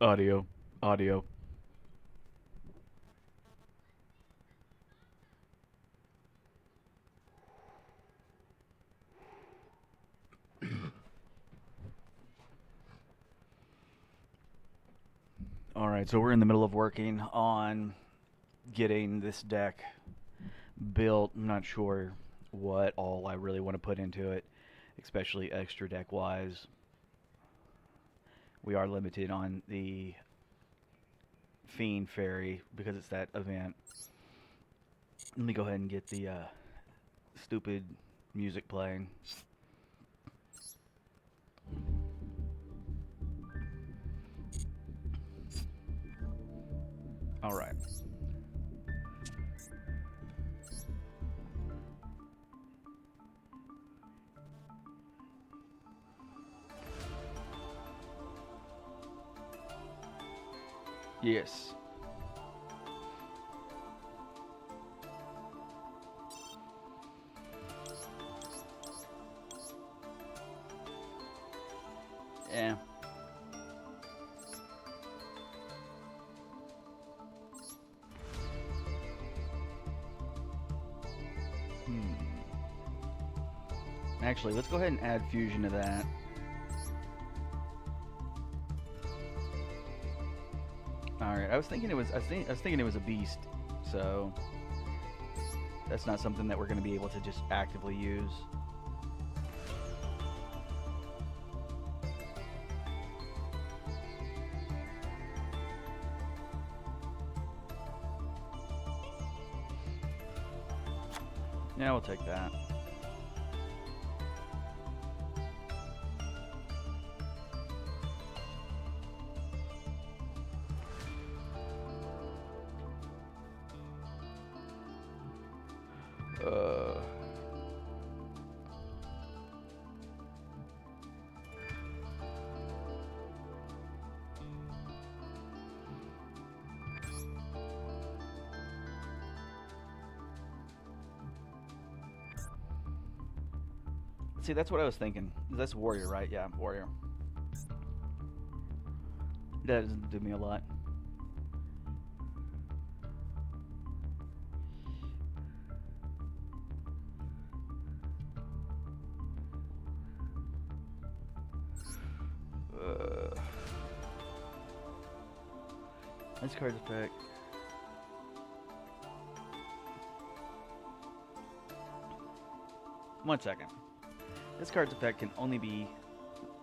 Audio. Audio. Alright, so we're in the middle of working on getting this deck built. I'm not sure what all I really want to put into it, especially extra deck wise. We are limited on the Fiend Fairy because it's that event. Let me go ahead and get the stupid music playing. Alright. Yes. Yeah. Hmm. Actually, let's go ahead and add fusion to that. All right. I was thinking it was. I was thinking it was a beast. So that's not something that we're going to be able to just actively use. Yeah, we'll take that. Uh. See, that's what I was thinking. That's warrior, right? Yeah, warrior. That doesn't do me a lot. Uh. This card's effect. One second. This card's effect can only be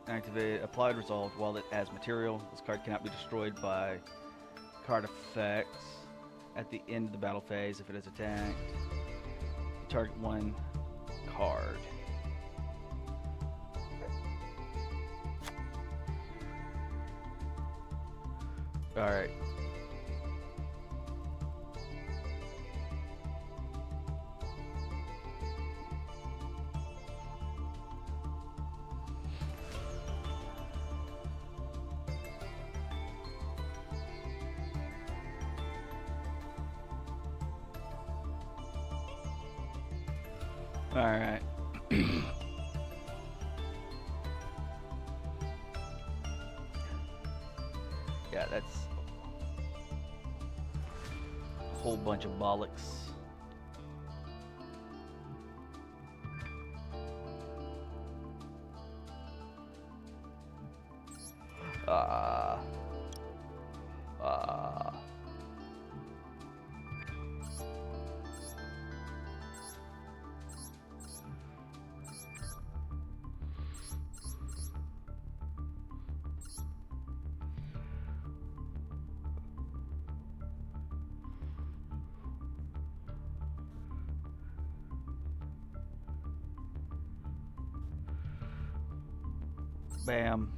activated, applied, resolved while it has material. This card cannot be destroyed by card effects at the end of the battle phase if it is attacked. Target one card. Alright. Alright. Yeah, that's a whole bunch of bollocks. Ah. Ah. Bam.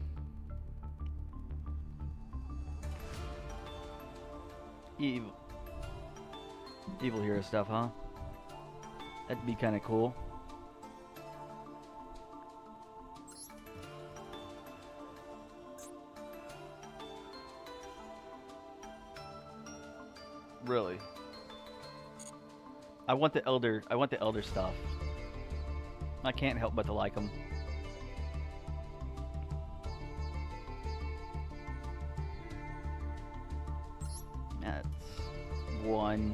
Evil. Evil hero stuff, huh? That'd be kind of cool. Really. I want the elder. I want the elder stuff. I can't help but to like them. That's one.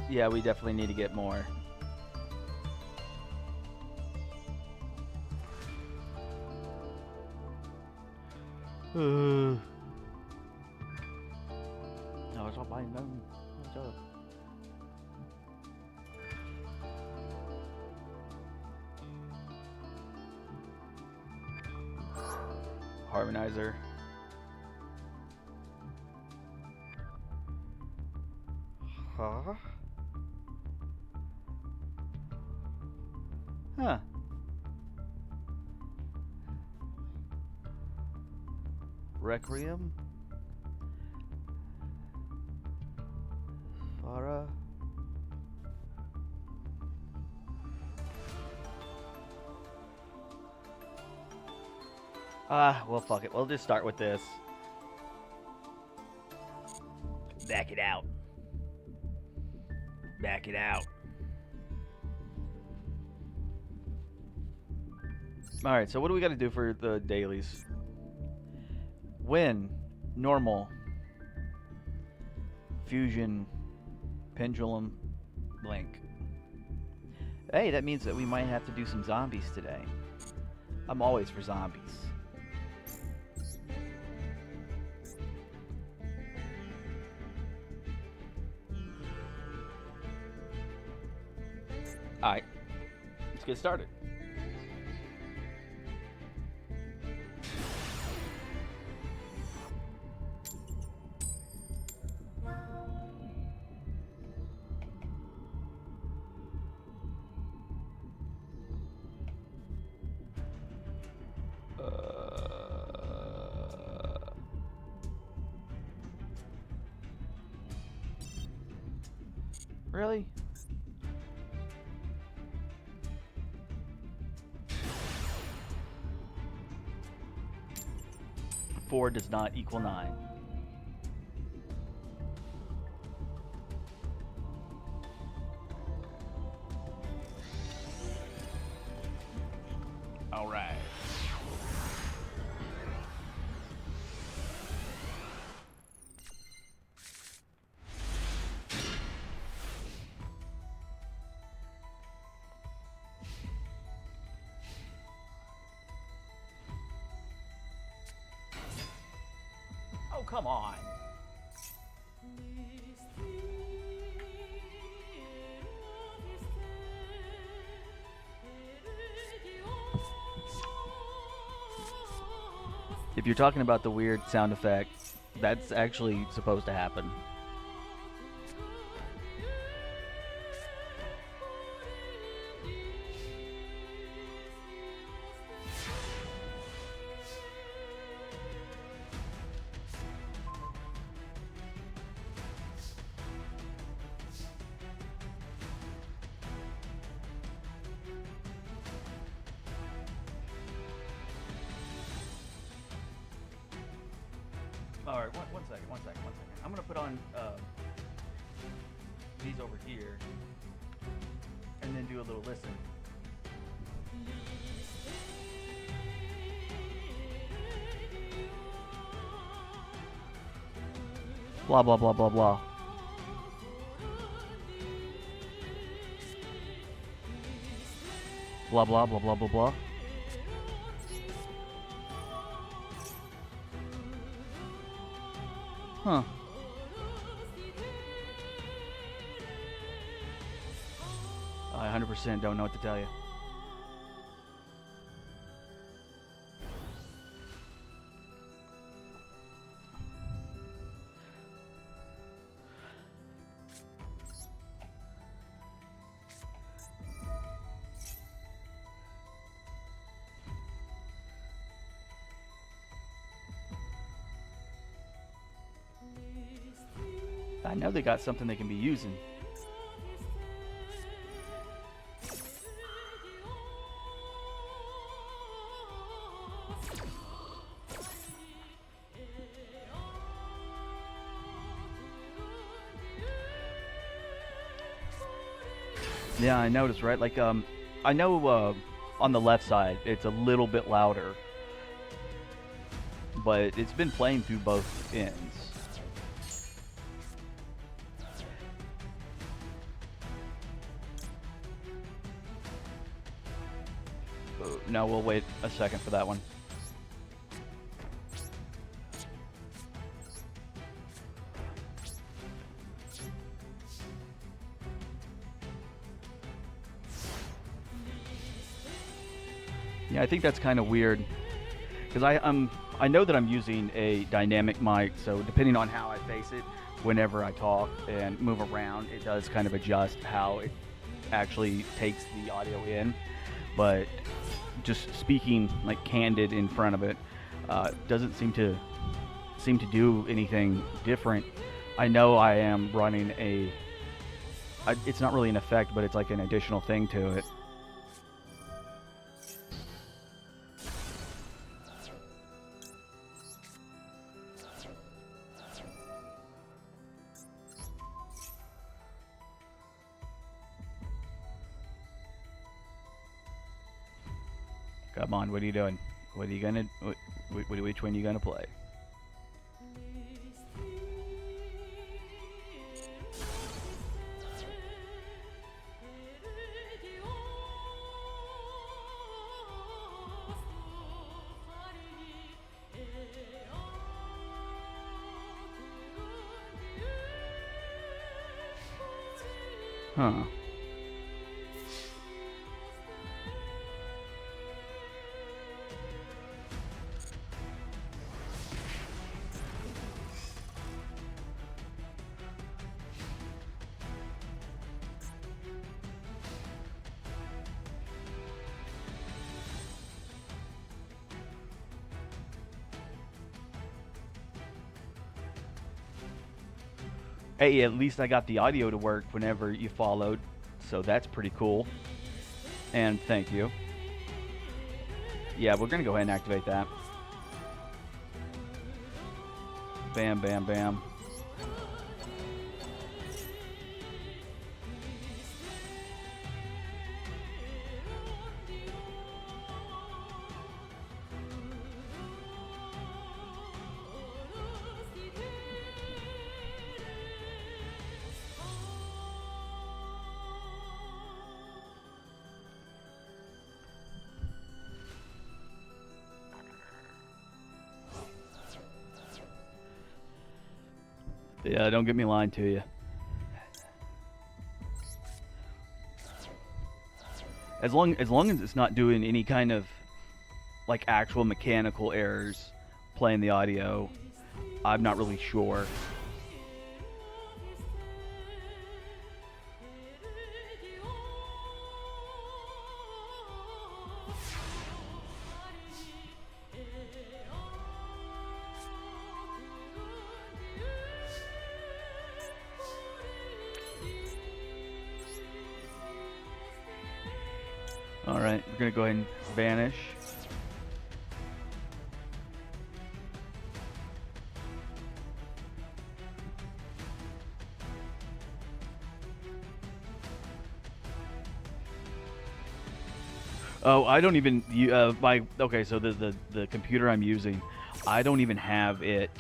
Yeah, we definitely need to get more. No, it's not buying them. What's up? Harmonizer. Huh? Huh. Requiem? Farah? Well, fuck it. We'll just start with this. Back it out. Back it out. Alright, so what do we got to do for the dailies? Win. Normal. Fusion. Pendulum. Blink. Hey, that means that we might have to do some zombies today. I'm always for zombies. Alright. Let's get started. Really? Four does not equal 9. All right. Oh, come on. If you're talking about the weird sound effect, that's actually supposed to happen. All right, one second. I'm gonna put on these over here, and then do a little listen. Blah blah blah blah blah. Blah blah blah blah blah blah. Huh. I 100% don't know what to tell you. I know they got something they can be using. Yeah, I noticed, right? Like, I know on the left side it's a little bit louder, but it's been playing through both ends. No, we'll wait a second for that one. Yeah, I think that's kind of weird because I know that I'm using a dynamic mic, so depending on how I face it, whenever I talk and move around, it does kind of adjust how it actually takes the audio in. But just speaking like candid in front of it doesn't seem to do anything different. I know I am running it's not really an effect, but it's like an additional thing to it. Come on, what are you doing? What are you gonna? Which one are you gonna play? Huh. Hey, at least I got the audio to work whenever you followed, so that's pretty cool. And thank you. Yeah, we're gonna go ahead and activate that. Bam, bam, bam. Yeah, don't get me lying to you. As long as it's not doing any kind of like actual mechanical errors playing the audio, I'm not really sure. Alright, we're gonna go ahead and vanish. Oh, I don't even okay, so the computer I'm using, I don't even have it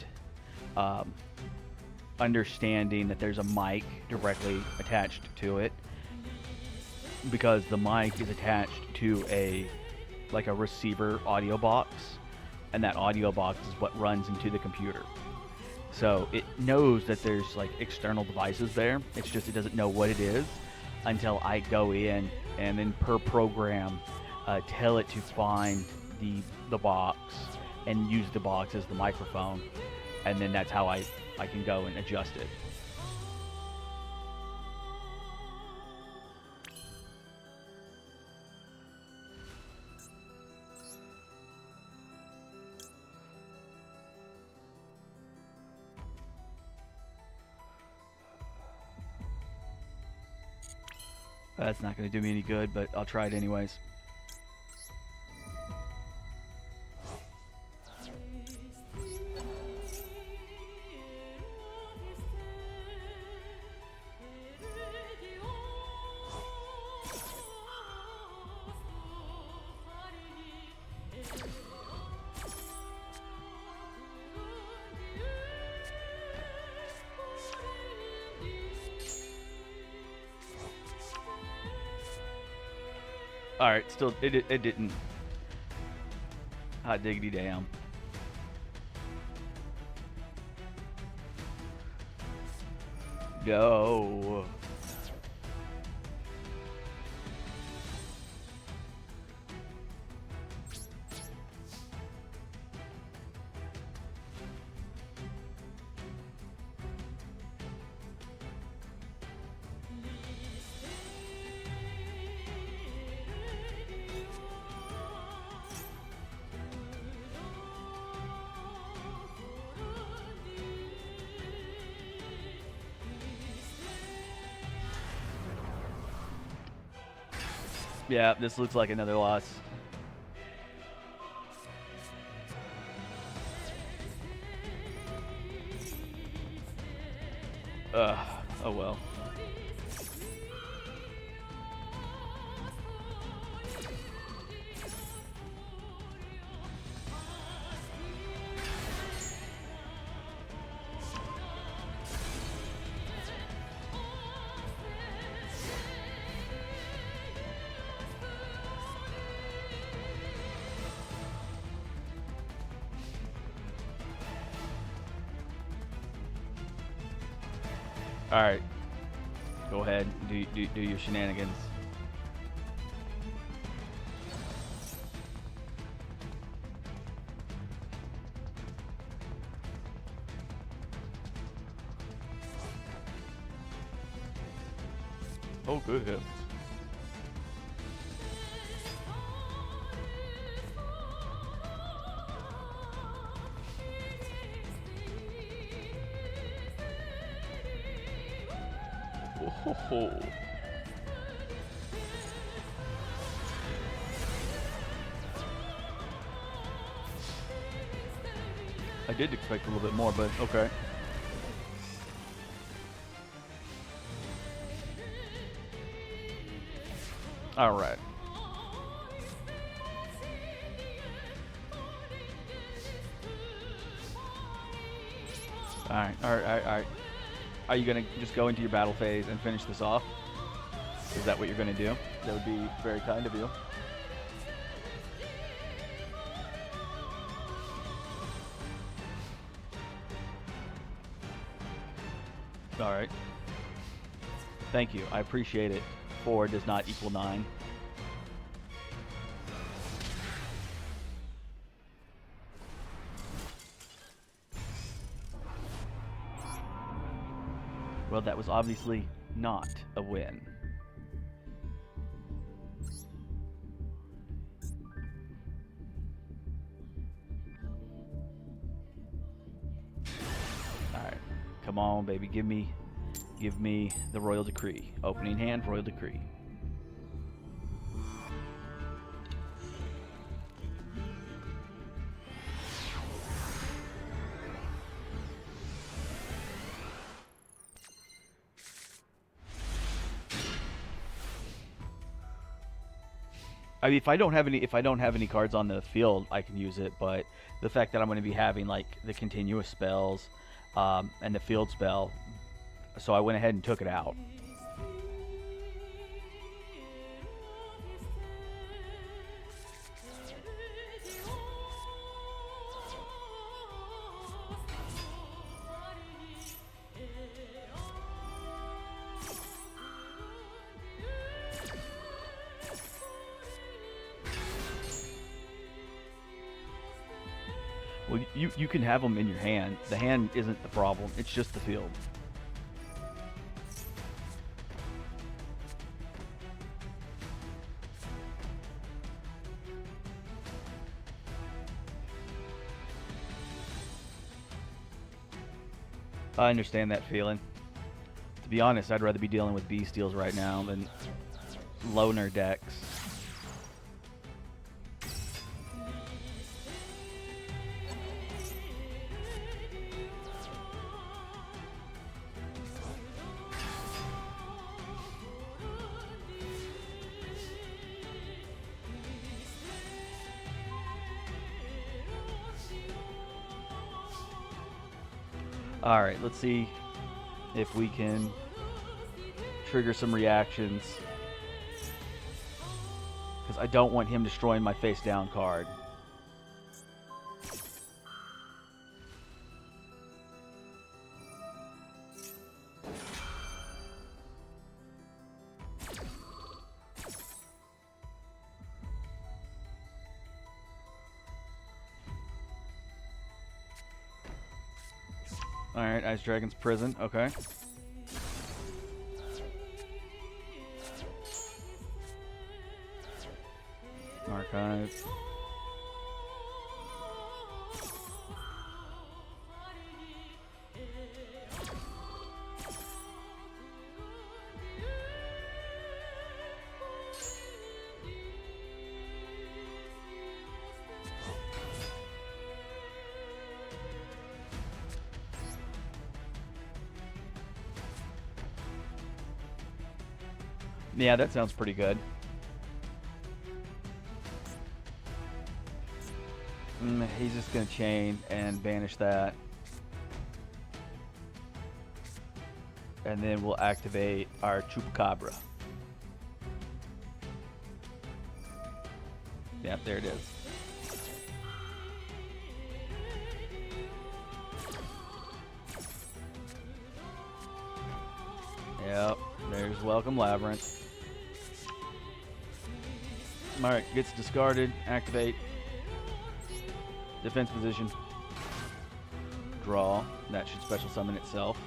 um, understanding that there's a mic directly attached to it, because the mic is attached to a receiver audio box, and that audio box is what runs into the computer. So it knows that there's like external devices there. It's just it doesn't know what it is until I go in and then per program tell it to find the box and use the box as the microphone, and then that's how I can go and adjust it. That's not going to do me any good, but I'll try it anyways. All right, still it didn't. Hot diggity damn. Go. Yeah, this looks like another loss. Oh well. All right. Go ahead. Do your shenanigans. Oh, good hit. Oh. I did expect a little bit more, but okay. All right. All right. All right. All right. All right. Are you gonna just go into your battle phase and finish this off? Is that what you're gonna do? That would be very kind of you. All right. Thank you. I appreciate it. 4 does not equal 9. Well, that was obviously not a win. All right. Come on, baby. Give me the Royal Decree. Opening hand, Royal Decree. I mean, if I don't have any cards on the field, I can use it. But the fact that I'm going to be having like the continuous spells, and the field spell, so I went ahead and took it out. Well, you can have them in your hand. The hand isn't the problem. It's just the field. I understand that feeling. To be honest, I'd rather be dealing with B-steals right now than loner decks. Alright, let's see if we can trigger some reactions. Because I don't want him destroying my face down card. Alright, Ice Dragon's Prison, okay. Archive. Yeah, that sounds pretty good. He's just going to chain and banish that. And then we'll activate our Chupacabra. Yep, there it is. Yep, there's Welcome Labyrinth. Alright, gets discarded, activate. Defense position. Draw. That should special summon itself.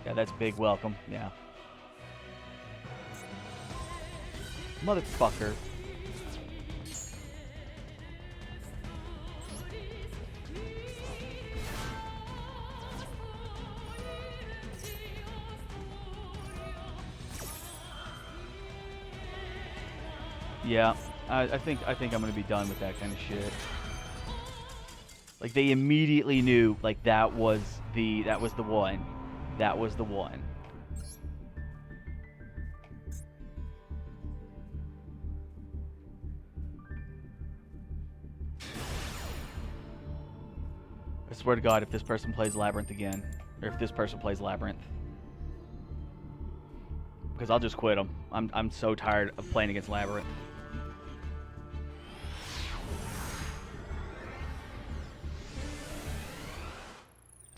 Yeah, that's big welcome. Yeah. Motherfucker. Yeah, I think I'm gonna be done with that kind of shit. Like they immediately knew like that was the one. That was the one. I swear to God, if this person plays Labyrinth again, or if this person plays Labyrinth, because I'll just quit them. I'm so tired of playing against Labyrinth.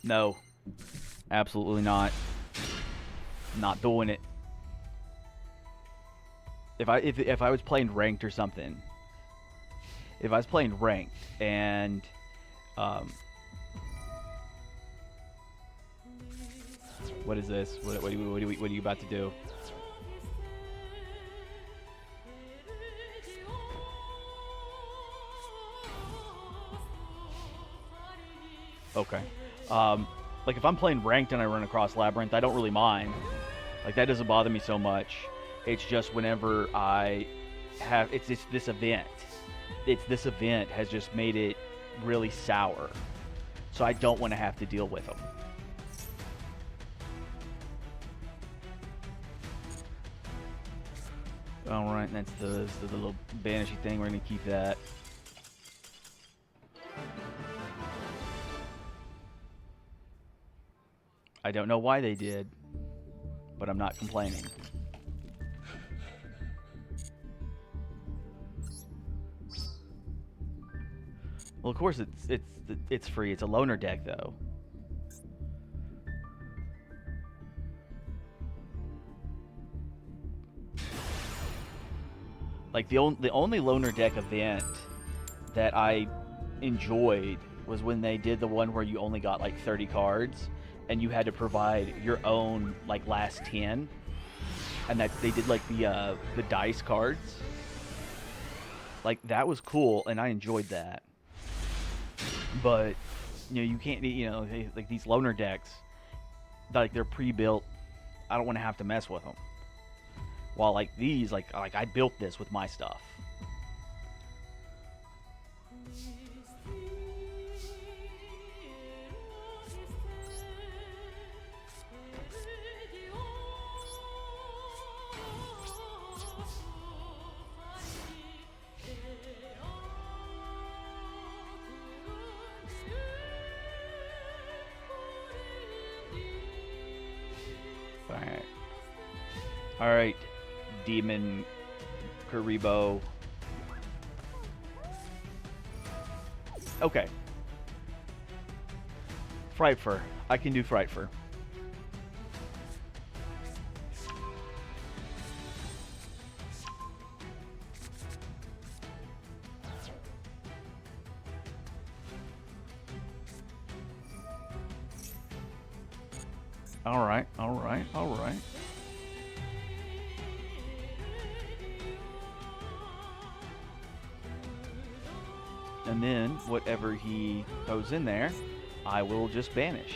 No, absolutely not. Not doing it. If I was playing ranked or something, if I was playing ranked and what is this? What are you about to do? Okay. Like if I'm playing ranked and I run across Labyrinth, I don't really mind. Like that doesn't bother me so much. It's just whenever I have it's this event. This event has just made it really sour. So I don't want to have to deal with them. Alright, that's the little banishy thing. We're going to keep that. I don't know why they did, but I'm not complaining. Well, of course it's free. It's a loner deck, though. Like the only loner deck event that I enjoyed was when they did the one where you only got like 30 cards and you had to provide your own like last 10, and that they did like the dice cards. Like that was cool and I enjoyed that. But you know, you can't, you know, like these loner decks, like they're pre-built. I don't want to have to mess with them. While like these, like I built this with my stuff. Alright. Alright. Demon Karibo. Okay. Frightfur. I can do Frightfur. Alright, alright, alright. And then, whatever he throws in there, I will just banish.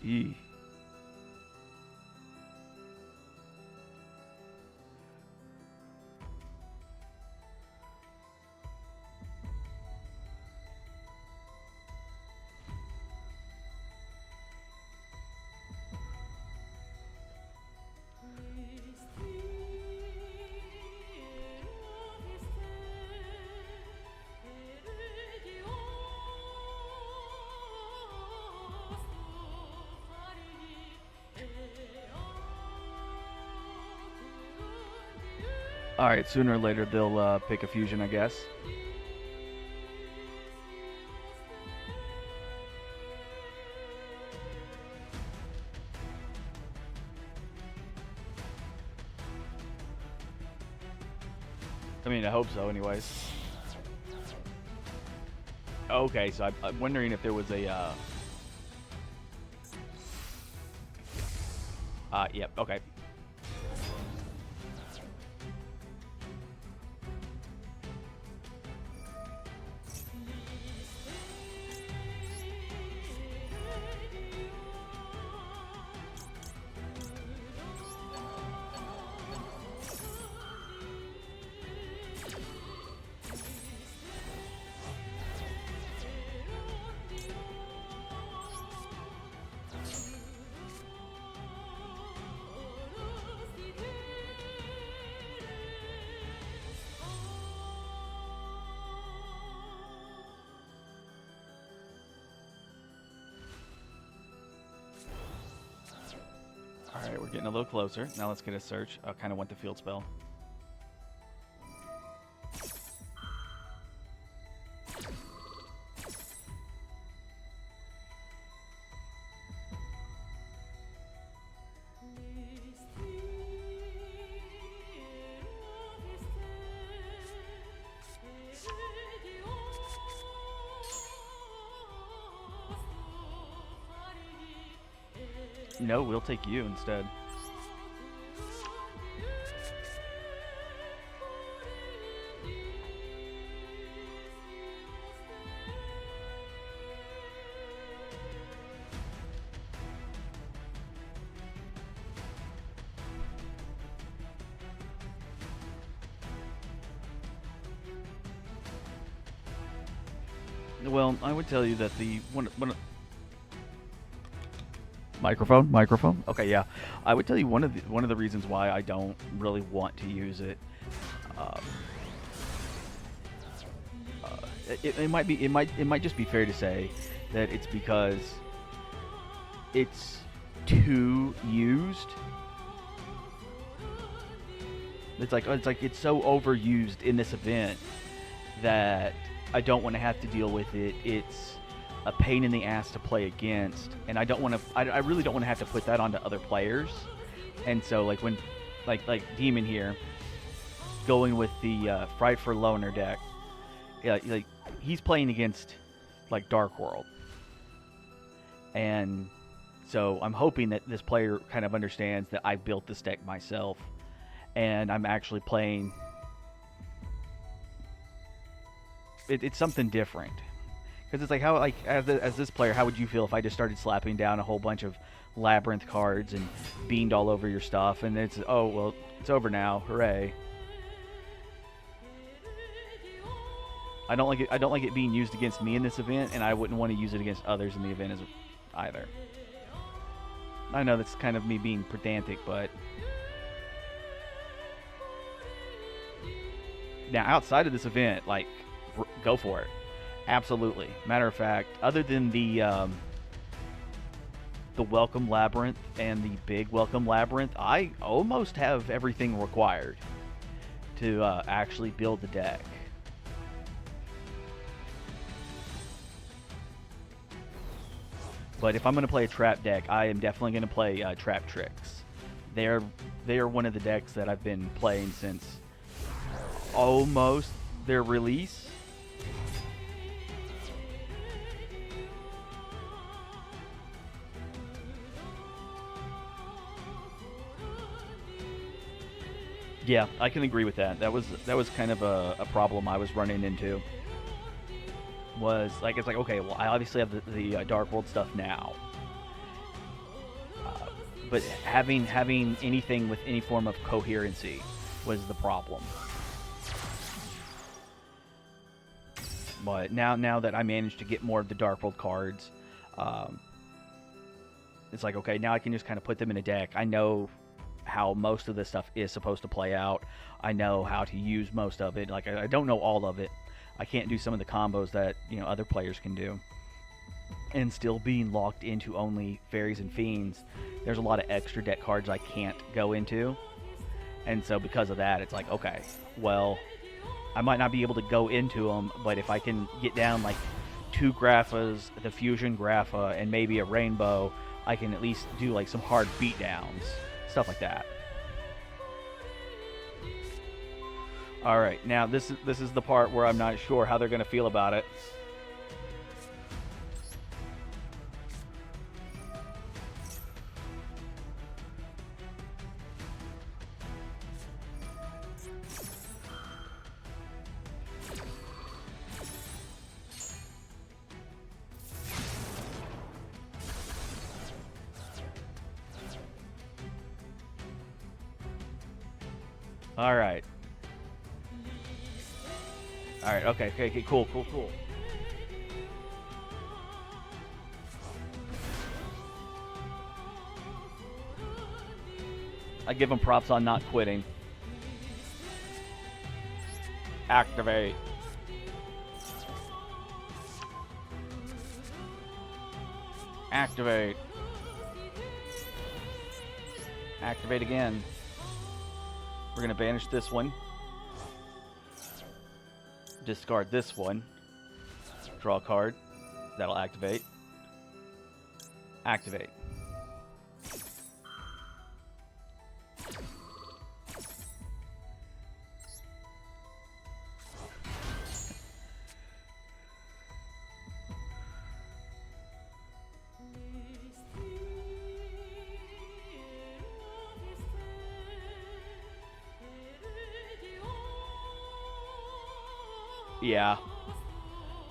Eee. Alright, sooner or later they'll pick a fusion, I guess. I mean, I hope so, anyways. Okay, so I'm wondering if there was a, yep, okay. Alright, we're getting a little closer. Now let's get a search. I kind of want the field spell. No, we'll take you instead. Well, I would tell you that the one microphone. Okay, yeah. I would tell you one of the reasons why I don't really want to use it. It might just be fair to say that it's because it's too used. It's so overused in this event that I don't want to have to deal with it. It's a pain in the ass to play against, and I don't want to. I really don't want to have to put that onto other players. And so, like when, like Demon here, going with the Frightfur Loner deck, yeah, like he's playing against like Dark World, and so I'm hoping that this player kind of understands that I built this deck myself, and I'm actually playing. It's something different. Because it's like, how, like, as this player, how would you feel if I just started slapping down a whole bunch of Labyrinth cards and beamed all over your stuff, and it's, oh, well, it's over now, hooray. I don't like it. I don't like it being used against me in this event, and I wouldn't want to use it against others in the event as either. I know that's kind of me being pedantic, but now outside of this event, like, go for it. Absolutely. Matter of fact, other than the Welcome Labyrinth and the big Welcome Labyrinth, I almost have everything required to actually build the deck. But if I'm going to play a trap deck, I am definitely going to play Trap Tricks. They are one of the decks that I've been playing since almost their release. Yeah, I can agree with that. That was kind of a problem I was running into. Was like, it's like, okay, well, I obviously have the Dark World stuff now, but having anything with any form of coherency was the problem. But now that I managed to get more of the Dark World cards, it's like, okay, now I can just kind of put them in a deck. I know how most of this stuff is supposed to play out. I know how to use most of it. Like, I don't know all of it. I can't do some of the combos that, you know, other players can do. And still being locked into only fairies and fiends, there's a lot of extra deck cards I can't go into. And so because of that, it's like, okay, well, I might not be able to go into them, but if I can get down like 2 Graphas, the Fusion Grapha, and maybe a Rainbow, I can at least do like some hard beatdowns, stuff like that. All right, now this is the part where I'm not sure how they're going to feel about it. All right. All right. Okay. Cool. I give them props on not quitting. Activate. Activate. Activate again. We're going to banish this one. Discard this one. Draw a card. That'll activate. Activate.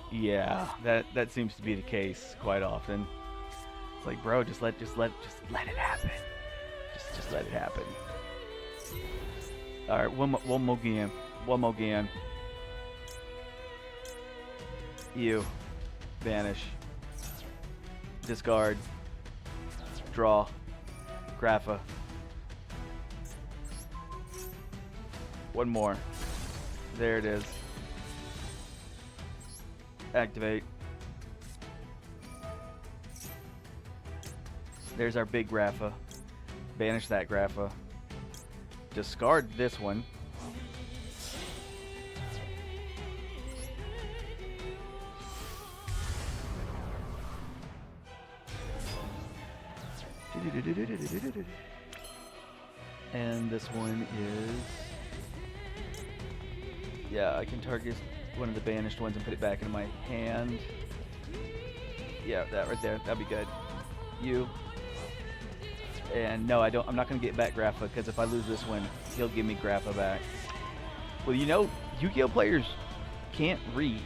Yeah, that seems to be the case quite often. It's like, bro, just let it happen. Just let it happen. All right, one more again. You vanish. Discard. Draw. Grapha. One more. There it is. Activate. There's our big Grapha. Banish that Grapha. Discard this one. And this one is... Yeah, I can target one of the banished ones and put it back into my hand. Yeah, that right there. That'd be good. You. And no, I'm not going to get back Grapha, because if I lose this one, he'll give me Grapha back. Well, you know, Yu-Gi-Oh players can't read.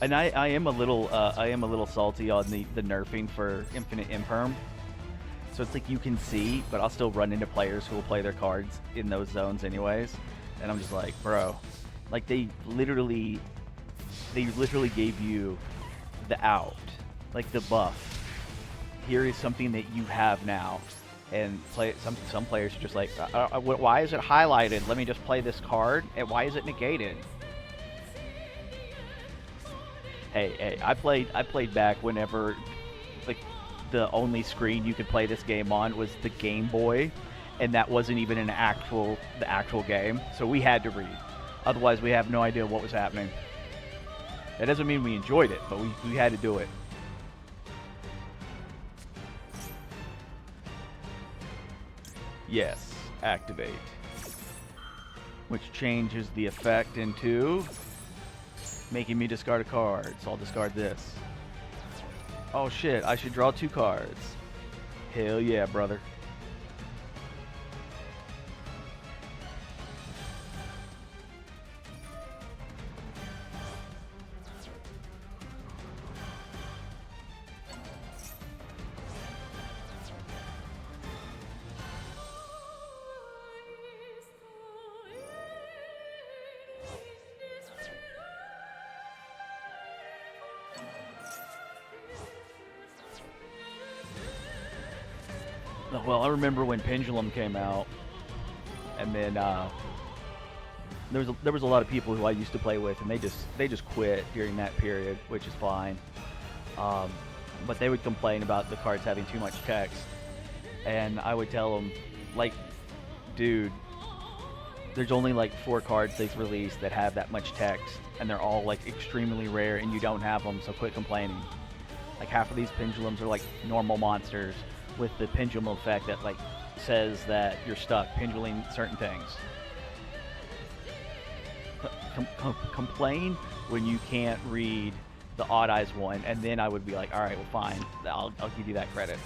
And I am a little salty on the nerfing for infinite imperm. So it's like you can see, but I'll still run into players who will play their cards in those zones anyways. And I'm just like, bro, like they literally gave you the out, like the buff. Here is something that you have now, and some players are just like, why is it highlighted? Let me just play this card. And why is it negated? Hey, I played back whenever, like, the only screen you could play this game on was the Game Boy, and that wasn't even the actual game. So we had to read. Otherwise, we have no idea what was happening. That doesn't mean we enjoyed it, but we had to do it. Yes, activate. Which changes the effect into making me discard a card. So I'll discard this. Oh shit, I should draw 2 cards. Hell yeah, brother. Well, I remember when Pendulum came out, and then there was a lot of people who I used to play with, and they just quit during that period, which is fine. But they would complain about the cards having too much text, and I would tell them, like, dude, there's only like 4 cards they've released that have that much text, and they're all like extremely rare, and you don't have them, so quit complaining. Like half of these pendulums are like normal monsters with the pendulum effect that like says that you're stuck pendulating certain things. Complain when you can't read the odd eyes one, and then I would be like, all right, well, fine, I'll give you that credit.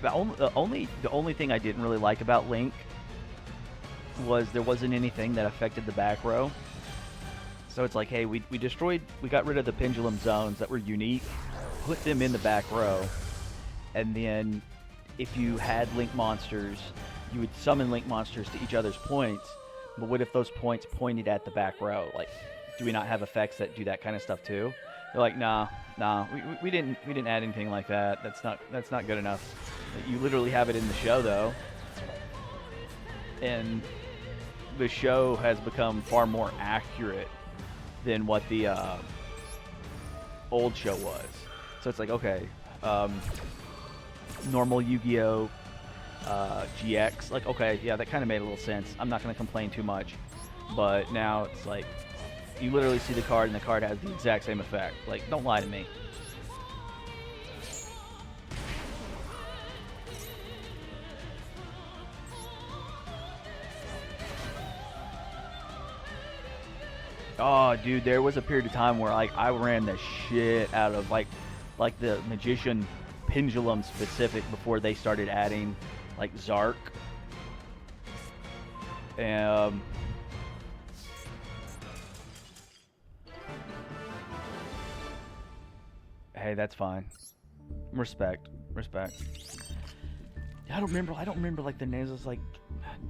The only thing I didn't really like about Link was there wasn't anything that affected the back row. So it's like, hey, we got rid of the pendulum zones that were unique, put them in the back row, and then if you had Link monsters, you would summon Link monsters to each other's points. But what if those points pointed at the back row? Like, do we not have effects that do that kind of stuff too? They're like, nah, we didn't add anything like that. That's not good enough. You literally have it in the show though, and the show has become far more accurate than what the old show was. So it's like, okay, normal Yu-Gi-Oh GX, like, okay, yeah, that kind of made a little sense. I'm not going to complain too much, but now it's like you literally see the card and the card has the exact same effect. Like, don't lie to me. Oh, dude, there was a period of time where like I ran the shit out of like the Magician Pendulum specific before they started adding like Zark. Hey, that's fine. Respect. I don't remember like the names. It's like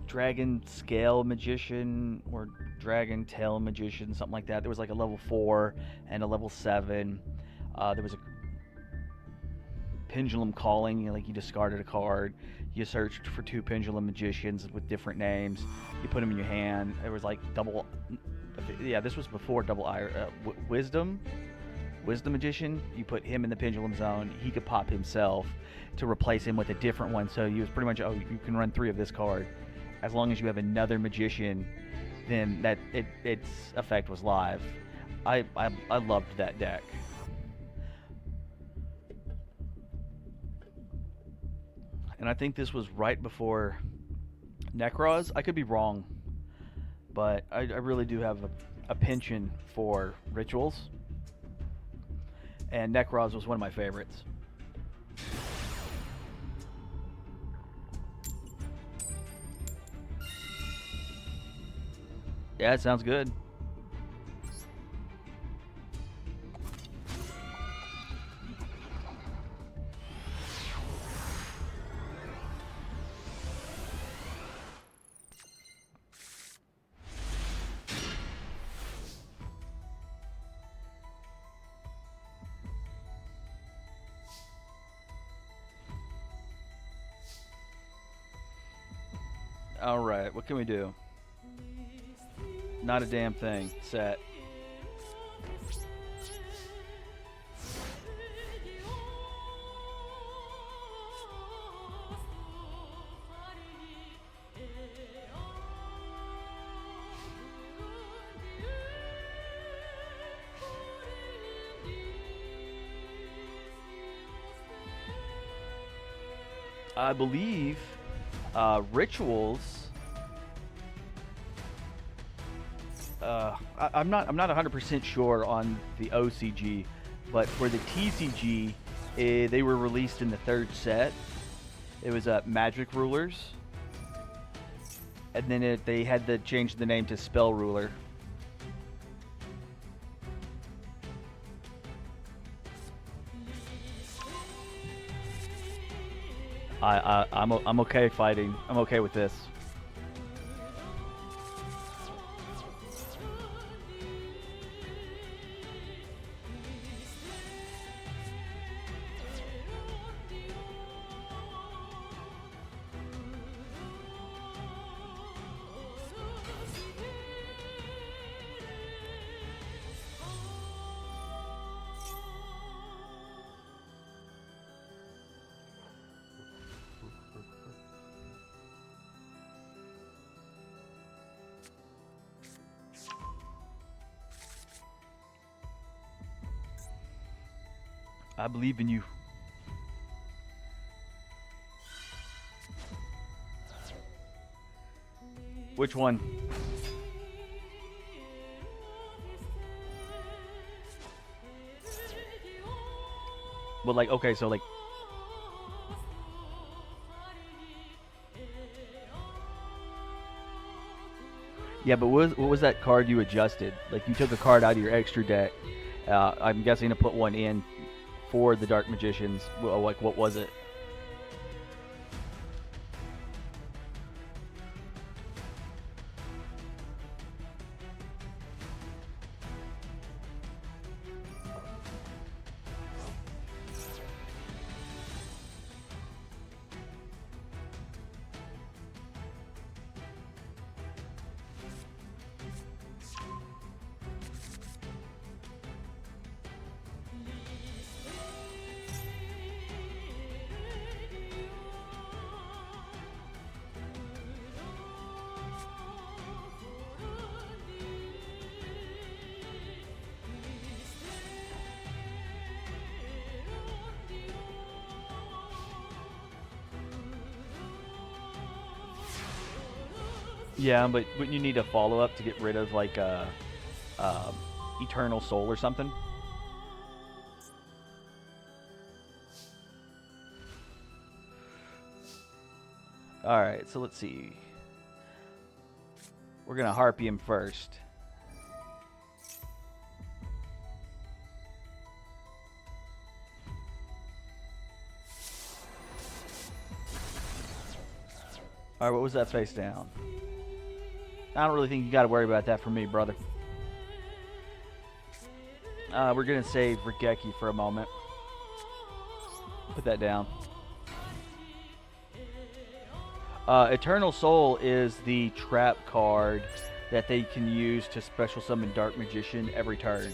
Dragon Scale Magician or Dragon Tail Magician, something like that. There was like a level 4 and a level 7. There was a Pendulum Calling. Like you discarded a card. You searched for 2 Pendulum Magicians with different names. You put them in your hand. There was like double. Yeah, this was before double Wisdom Magician. You put him in the Pendulum Zone. He could pop himself to replace him with a different one. So you was pretty much, oh, you can run 3 of this card. As long as you have another magician, then that its effect was live. I loved that deck. And I think this was right before Necros. I could be wrong, but I really do have a penchant for rituals. And Necros was one of my favorites. Yeah, it sounds good. All right, what can we do? Not a damn thing. Set. I believe rituals. I'm not 100% sure on the OCG, but for the TCG, they were released in the third set. It was Magic Rulers, and then they had to change the name to Spell Ruler. I'm okay fighting. I'm okay with this. I believe in you. Which one? Well, like, okay, so like, yeah, but what was that card you adjusted? Like, you took a card out of your extra deck. I'm guessing to put one in for the Dark Magicians. Well, like, what was it? Yeah, but wouldn't you need a follow-up to get rid of, like, Eternal Soul or something? Alright, so let's see. We're gonna Harpy him first. Alright, what was that face down? I don't really think you gotta worry about that for me, brother. We're gonna save Regeki for a moment. Put that down. Eternal Soul is the trap card that they can use to special summon Dark Magician every turn.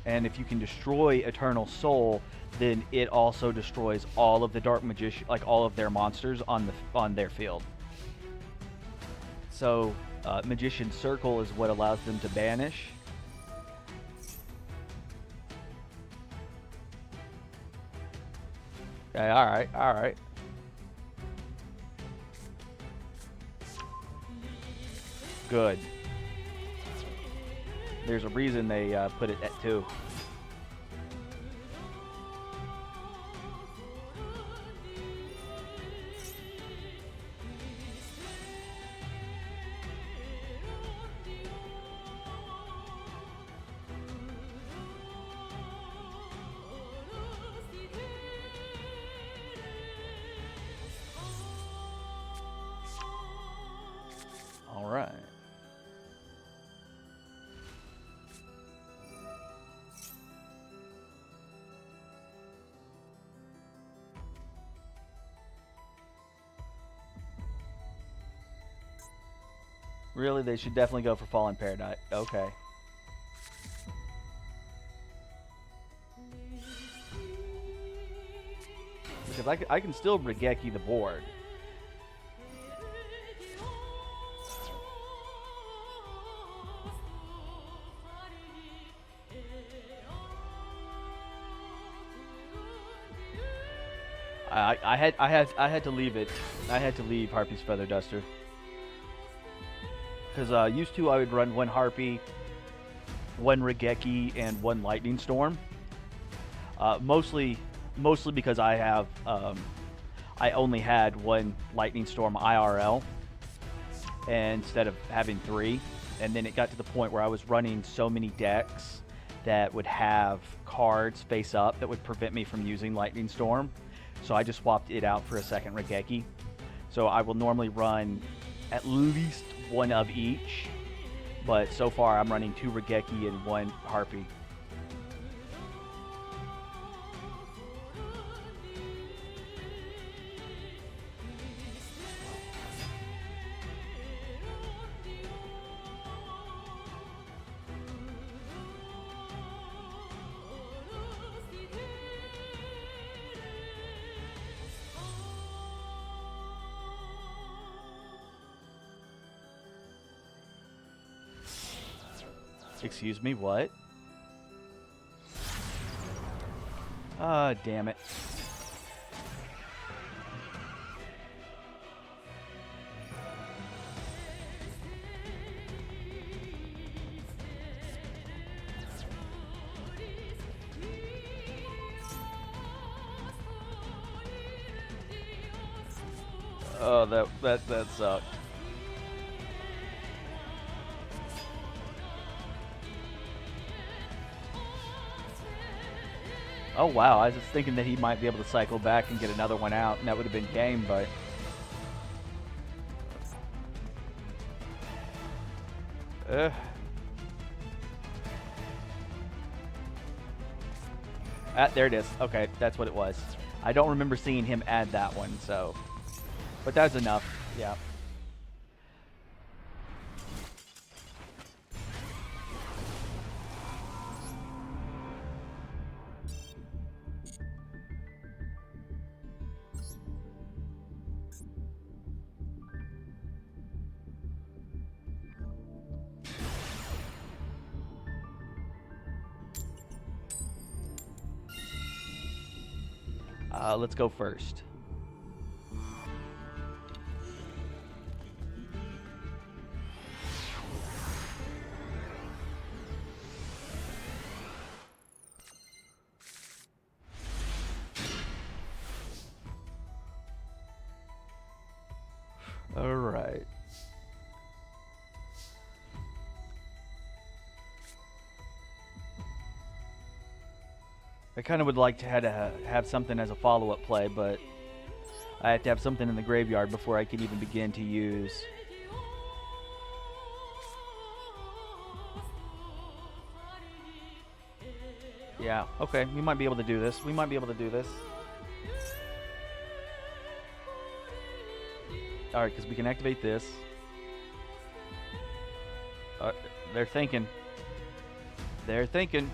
And if you can destroy Eternal Soul, then it also destroys all of the Dark Magician, like all of their monsters on their field. So, Magician Circle is what allows them to banish. Okay, alright, alright. Good. There's a reason they put it at 2. Really, they should definitely go for Fallen Paradise. Okay. Because I can still Regeki the board. I had to leave it. I had to leave Harpy's Feather Duster. Because used to I would run one Harpy, one Regeki, and one Lightning Storm. Mostly because I have I only had one Lightning Storm IRL instead of having 3, and then it got to the point where I was running so many decks that would have cards face up that would prevent me from using Lightning Storm. So I just swapped it out for a second Regeki. So I will normally run at least one of each, but so far I'm running 2 Regeki and 1 Harpy. Excuse me, what? Ah, damn it. Oh, that sucked. Oh wow, I was just thinking that he might be able to cycle back and get another one out, and that would have been game, but... there it is. Okay, that's what it was. I don't remember seeing him add that one, so... But that's enough, yeah. Let's go first. All right. I kind of would like to have something as a follow-up play, but I have to have something in the graveyard before I can even begin to use. Yeah, okay, we might be able to do this. We might be able to do this. Alright, because we can activate this. They're thinking. They're thinking.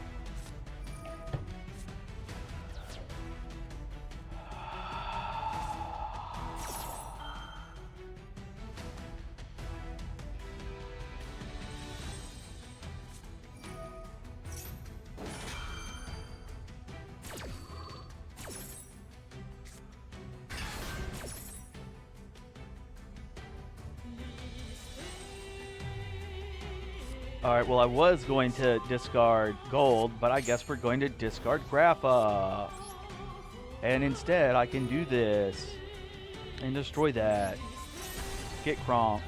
Alright, well I was going to discard gold, but I guess we're going to discard Grappa. And instead I can do this. And destroy that. Get Kronk.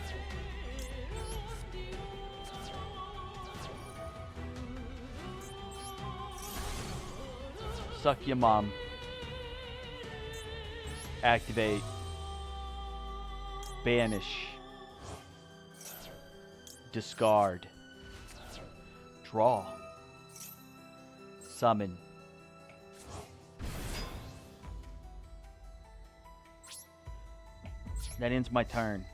Suck your mom. Activate. Banish. Discard. Draw. Summon. That ends my turn.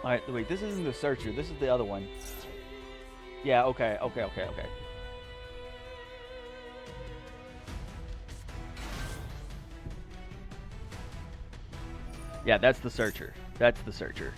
Alright, wait, this isn't the Searcher. This is the other one. Yeah, okay. Yeah, that's the Searcher. That's the Searcher.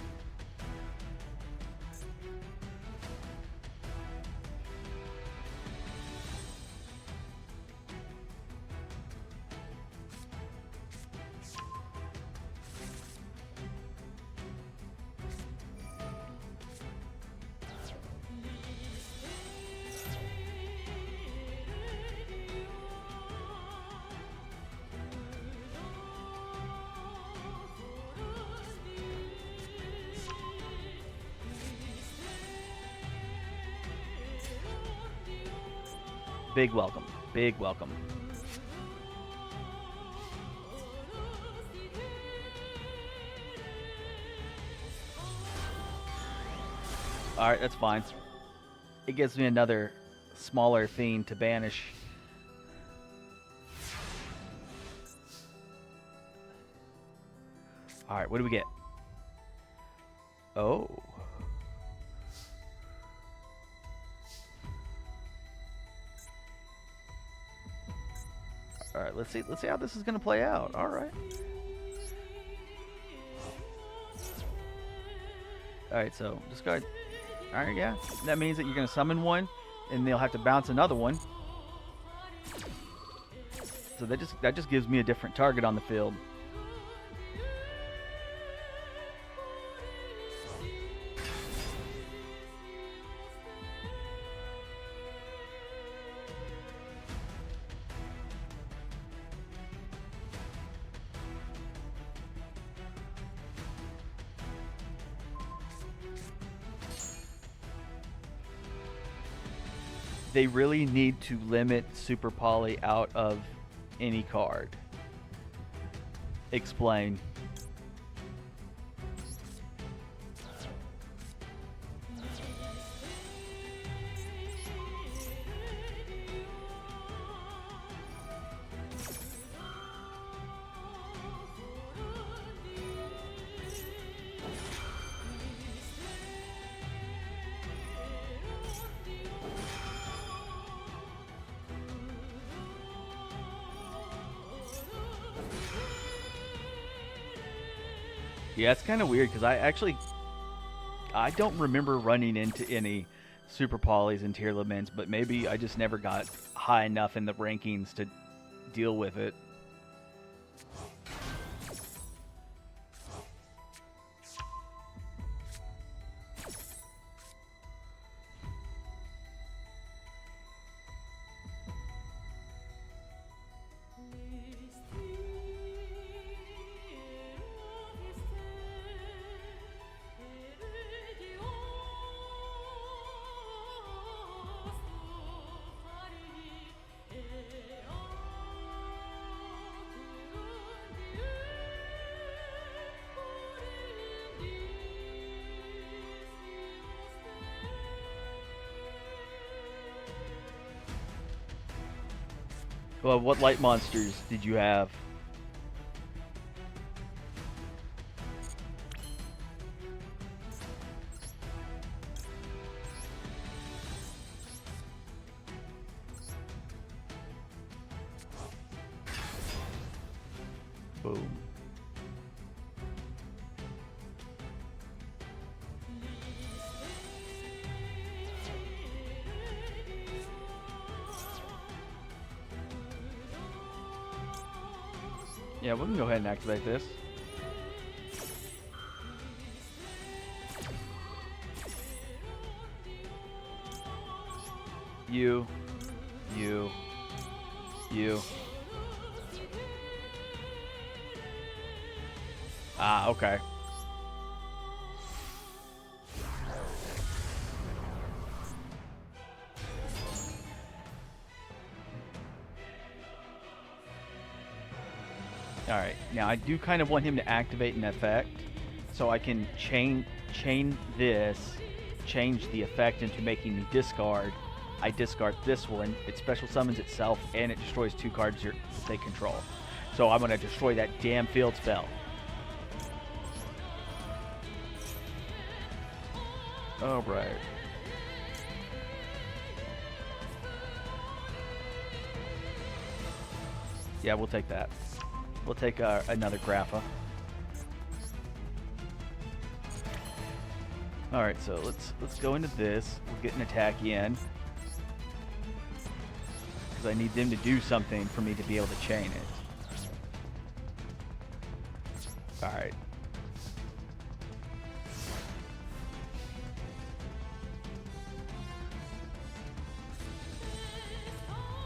Big welcome. Big welcome. Alright, that's fine. It gives me another smaller fiend to banish. Alright, what do we get? Oh. Alright, let's see how this is gonna play out. Alright. Alright, so discard. Alright, yeah. That means that you're gonna summon one, and they'll have to bounce another one. So that just gives me a different target on the field. They really need to limit Super Poly out of any card. Explain. Yeah, it's kind of weird because I don't remember running into any Super Polys and Tier Laments, but maybe I just never got high enough in the rankings to deal with it. Well, what light monsters did you have? Boom. Yeah, we can go ahead and activate this. You. Ah, okay. Alright, now I do kind of want him to activate an effect, so I can chain this, change the effect into making me discard. I discard this one, it special summons itself, and it destroys 2 cards they control. So I'm going to destroy that damn field spell. All right. Yeah, we'll take that. We'll take another Grappa. All right, so let's go into this. We'll get an attack in because I need them to do something for me to be able to chain it. All right.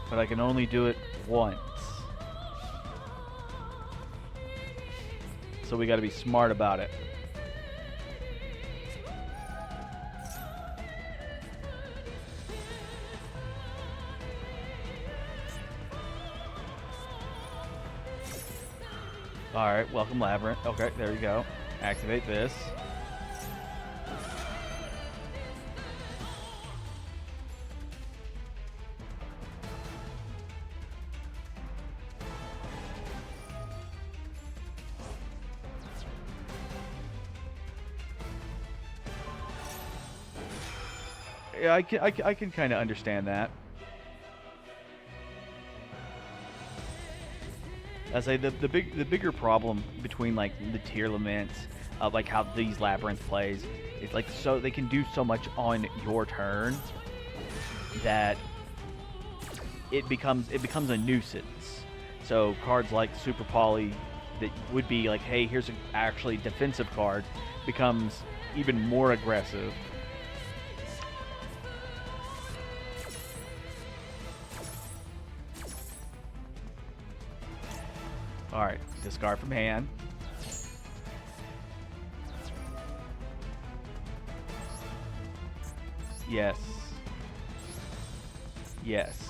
But I can only do it once. So we got to be smart about it. Alright, welcome Labyrinth. Okay, there you go. Activate this. Yeah, I can kind of understand that. I say the bigger problem between like the tier laments of like how these labyrinth plays is like so they can do so much on your turn that it becomes a nuisance. So cards like Super Poly that would be like, hey, here's an actually defensive card, becomes even more aggressive. Alright, discard from hand. Yes. Yes.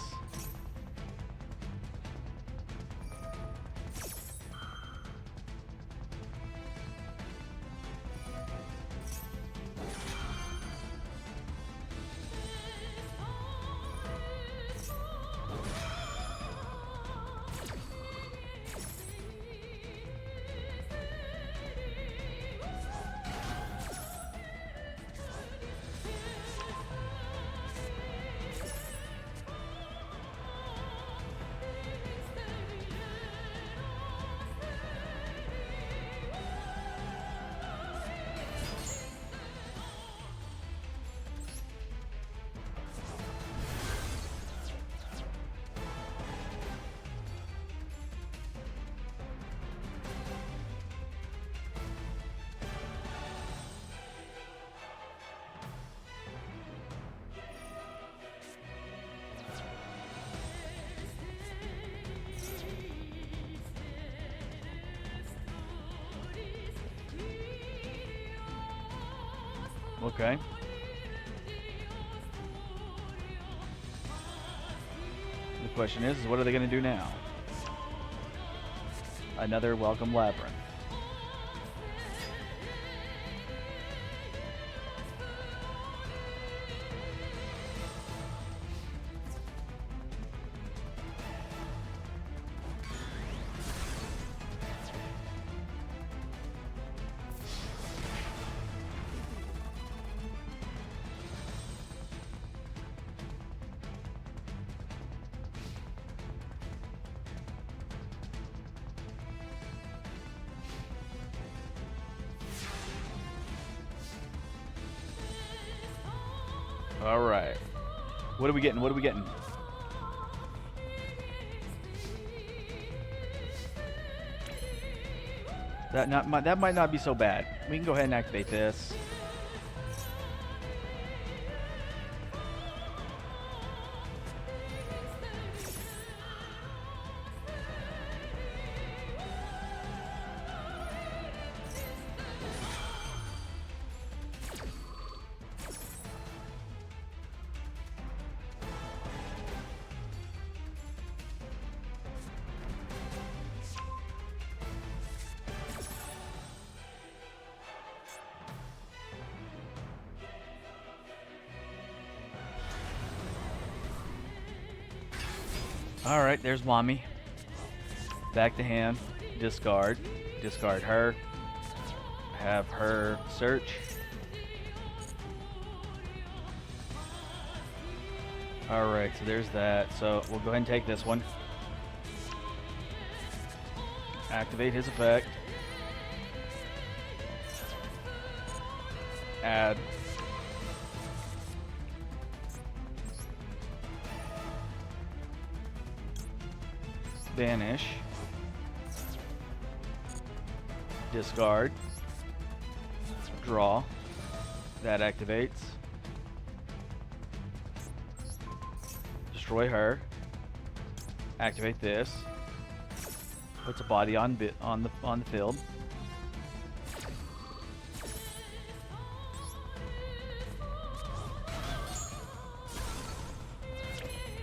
Okay. The question is what are they going to do now? Another welcome labyrinth. All right. What are we getting? What are we getting? That might not be so bad. We can go ahead and activate this. Alright, there's Mommy. Back to hand. Discard. Discard her. Have her search. Alright, so there's that. So we'll go ahead and take this one. Activate his effect. Add. Banish. Discard. Draw. That activates. Destroy her. Activate this. Puts a body on the field.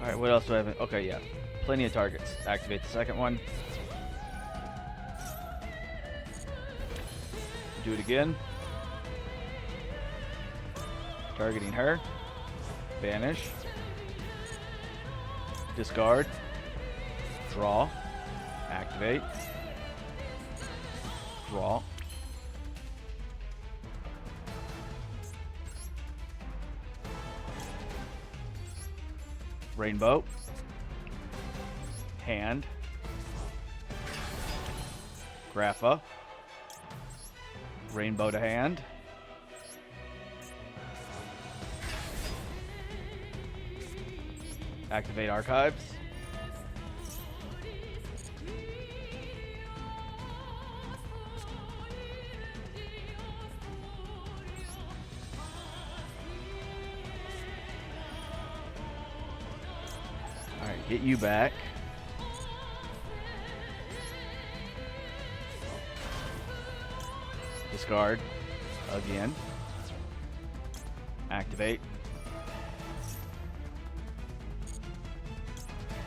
All right, what else do I have? Okay, yeah, plenty of targets. Activate the second one. Do it again. Targeting her. Banish. Discard. Draw. Activate. Draw. Rainbow. Hand. Grapha. Rainbow to hand. Activate archives. Alright, get you back. Discard. Again. Activate.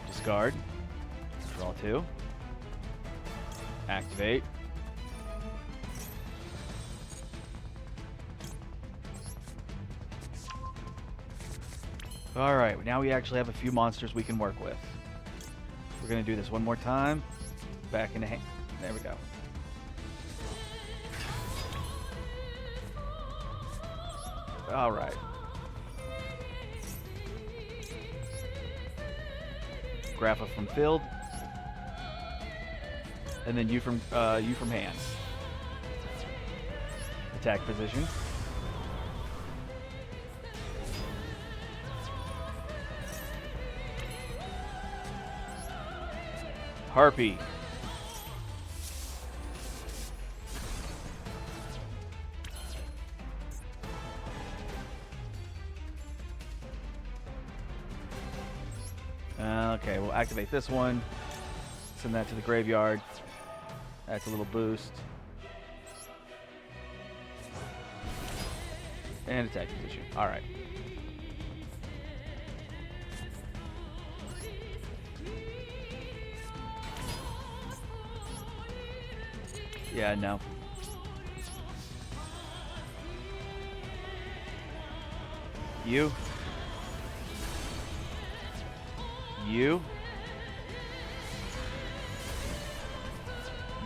Discard. Draw 2. Activate. Alright, now we actually have a few monsters we can work with. We're going to do this one more time. Back into hand. There we go. Alright. Grapha from field. And then you from hand. Attack position. Harpy. Okay, we'll activate this one. Send that to the graveyard. That's a little boost. And attack position. Alright. Yeah, no. You. You.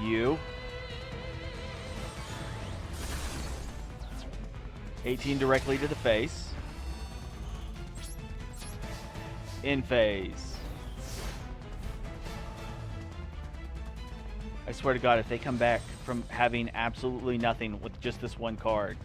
You. 18 directly to the face. In phase. I swear to God, if they come back from having absolutely nothing with just this one card.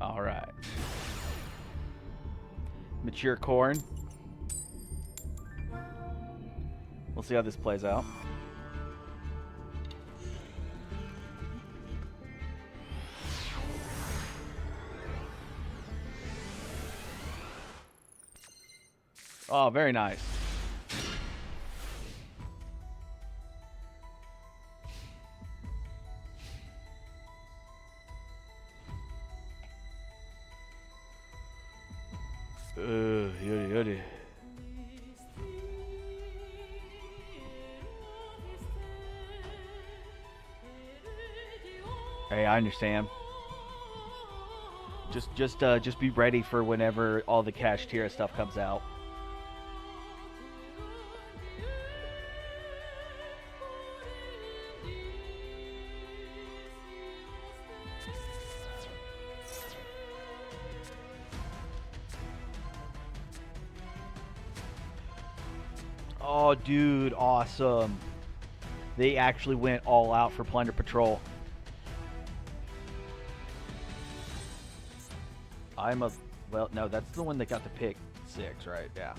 All right. Mature corn. We'll see how this plays out. Oh, very nice. Yuddy yuddy. Hey, I understand. Just be ready for whenever all the Cash Tira stuff comes out. Oh, dude, awesome. They actually went all out for Plunder Patrol. Well, no, that's the one that got the pick 6, right? Yeah.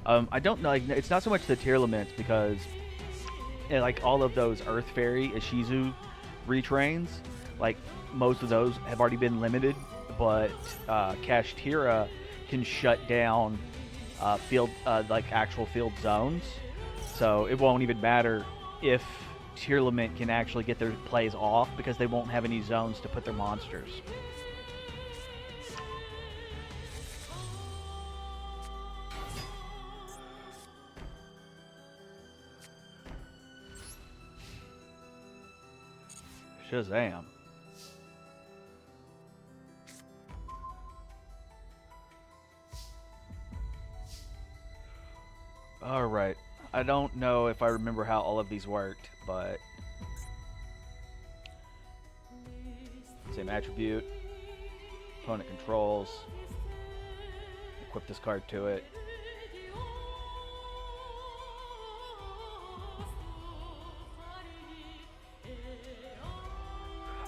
I don't know. Like, it's not so much the tier limits because, like all of those Earth Fairy Ishizu retrains, like most of those have already been limited, but Cash Tira can shut down field like actual field zones, so it won't even matter if tier limit can actually get their plays off because they won't have any zones to put their monsters. Shazam. Alright. I don't know if I remember how all of these worked, but same attribute, opponent controls, equip this card to it.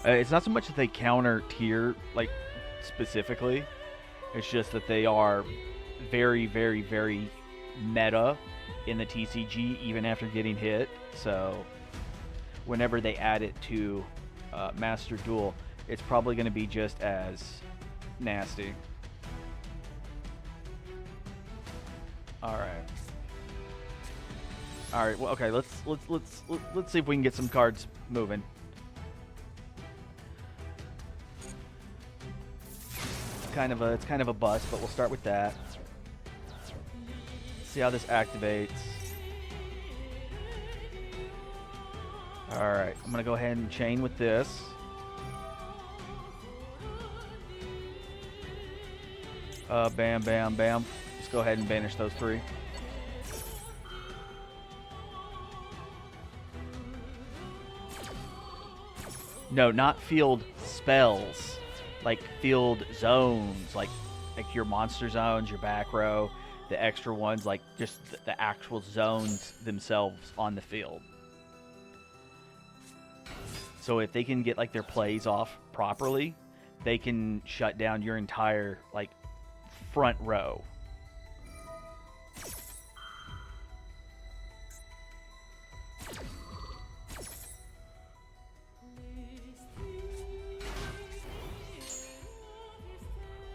It's not so much that they counter tier, like, specifically. It's just that they are very, very, very meta in the TCG, even after getting hit. So, whenever they add it to Master Duel, it's probably going to be just as nasty. Alright. Alright, well, okay, let's see if we can get some cards moving. It's kind of a bust, but we'll start with that. See how this activates. Alright, I'm gonna go ahead and chain with this. Bam, bam, bam. Just go ahead and banish those 3. No, not field spells. Like field zones, like your monster zones, your back row, the extra ones, like just the actual zones themselves on the field. So if they can get like their plays off properly, they can shut down your entire like front row.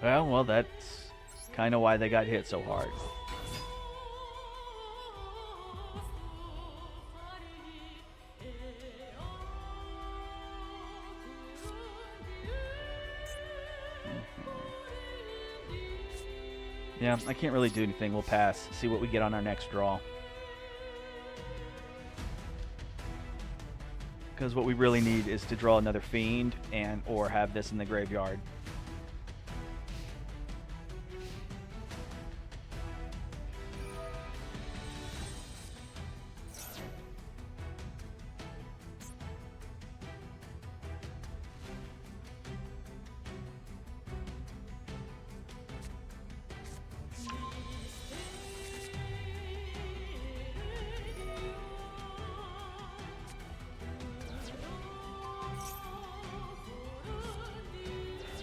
Well, that's kind of why they got hit so hard. Yeah, I can't really do anything. We'll pass. See what we get on our next draw. Because what we really need is to draw another Fiend and or have this in the graveyard.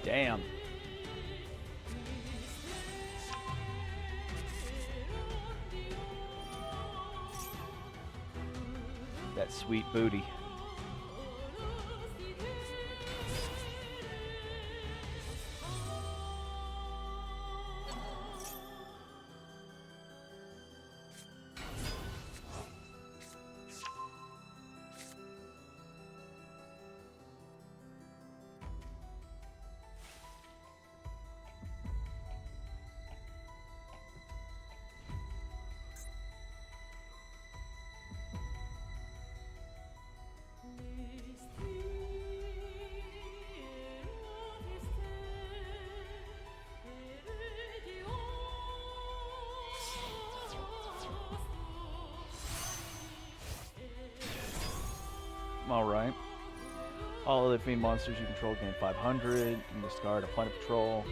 Damn. That sweet booty. Alright. All other fiend monsters you control gain 500. And discard a Planet Patrol.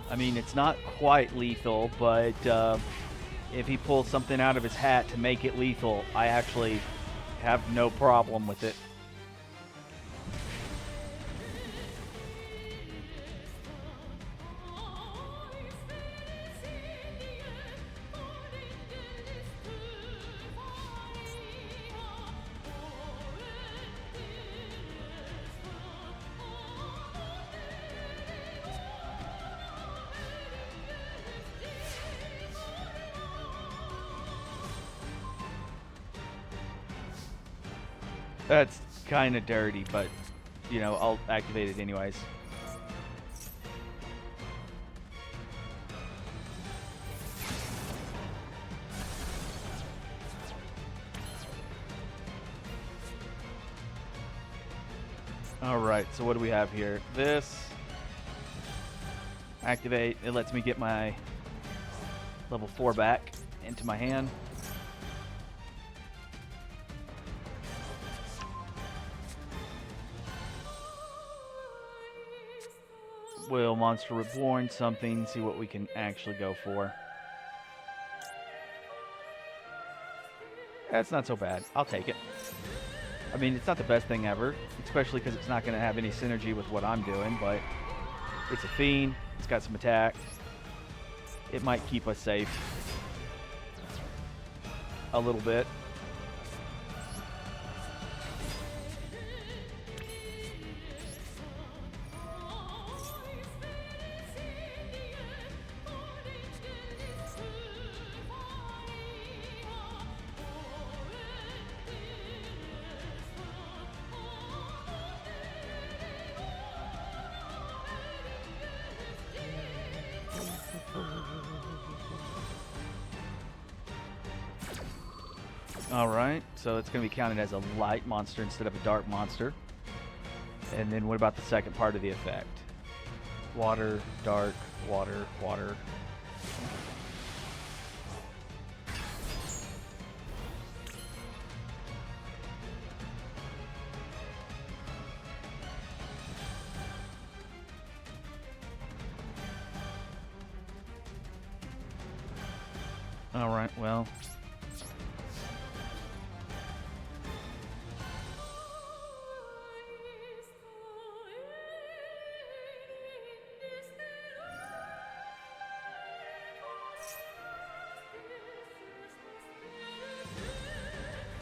I mean, it's not quite lethal, but if he pulls something out of his hat to make it lethal, I actually have no problem with it. That's kind of dirty, but, you know, I'll activate it anyways. Alright, so what do we have here? This. Activate. It lets me get my level 4 back into my hand. Will Monster Reborn something, see what we can actually go for. That's not so bad. I'll take it. I mean, it's not the best thing ever, especially because it's not going to have any synergy with what I'm doing, but it's a fiend. It's got some attack. It might keep us safe a little bit. Alright, so it's going to be counted as a light monster instead of a dark monster. And then what about the second part of the effect? Water, dark, water, water. Alright, well...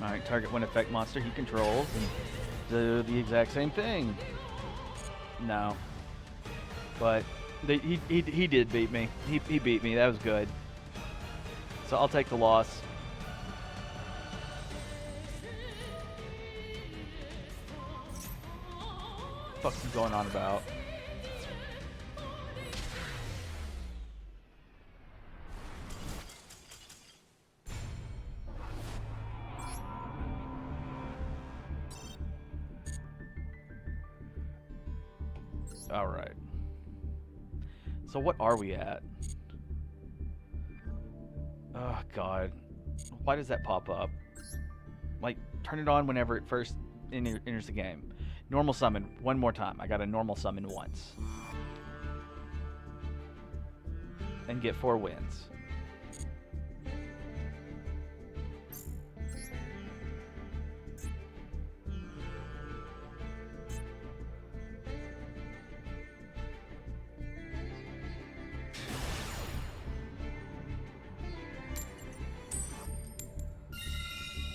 Alright, target one effect monster he controls and do the exact same thing. No. But he did beat me. He beat me. That was good. So I'll take the loss. What the fuck's he going on about? Alright. So what are we at? Oh, God. Why does that pop up? Like, turn it on whenever it first enters the game. Normal summon. One more time. I got a normal summon once. And get 4 wins.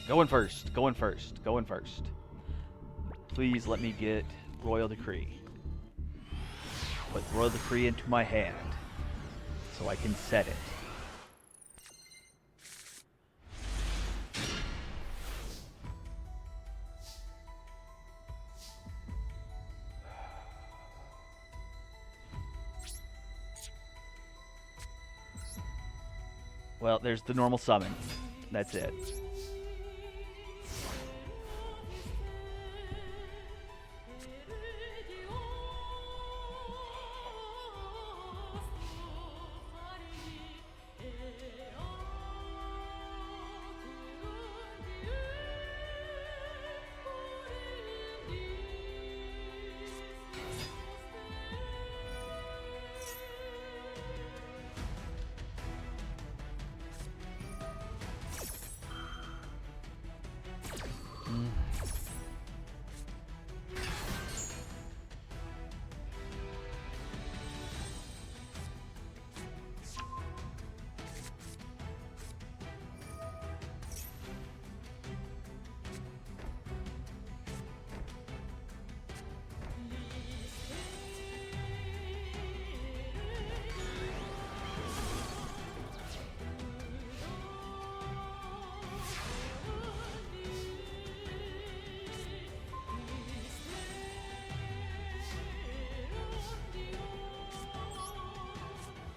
Going first, going first, going first. Please let me get Royal Decree. Put Royal Decree into my hand so I can set it. Well, there's the normal summon. That's it.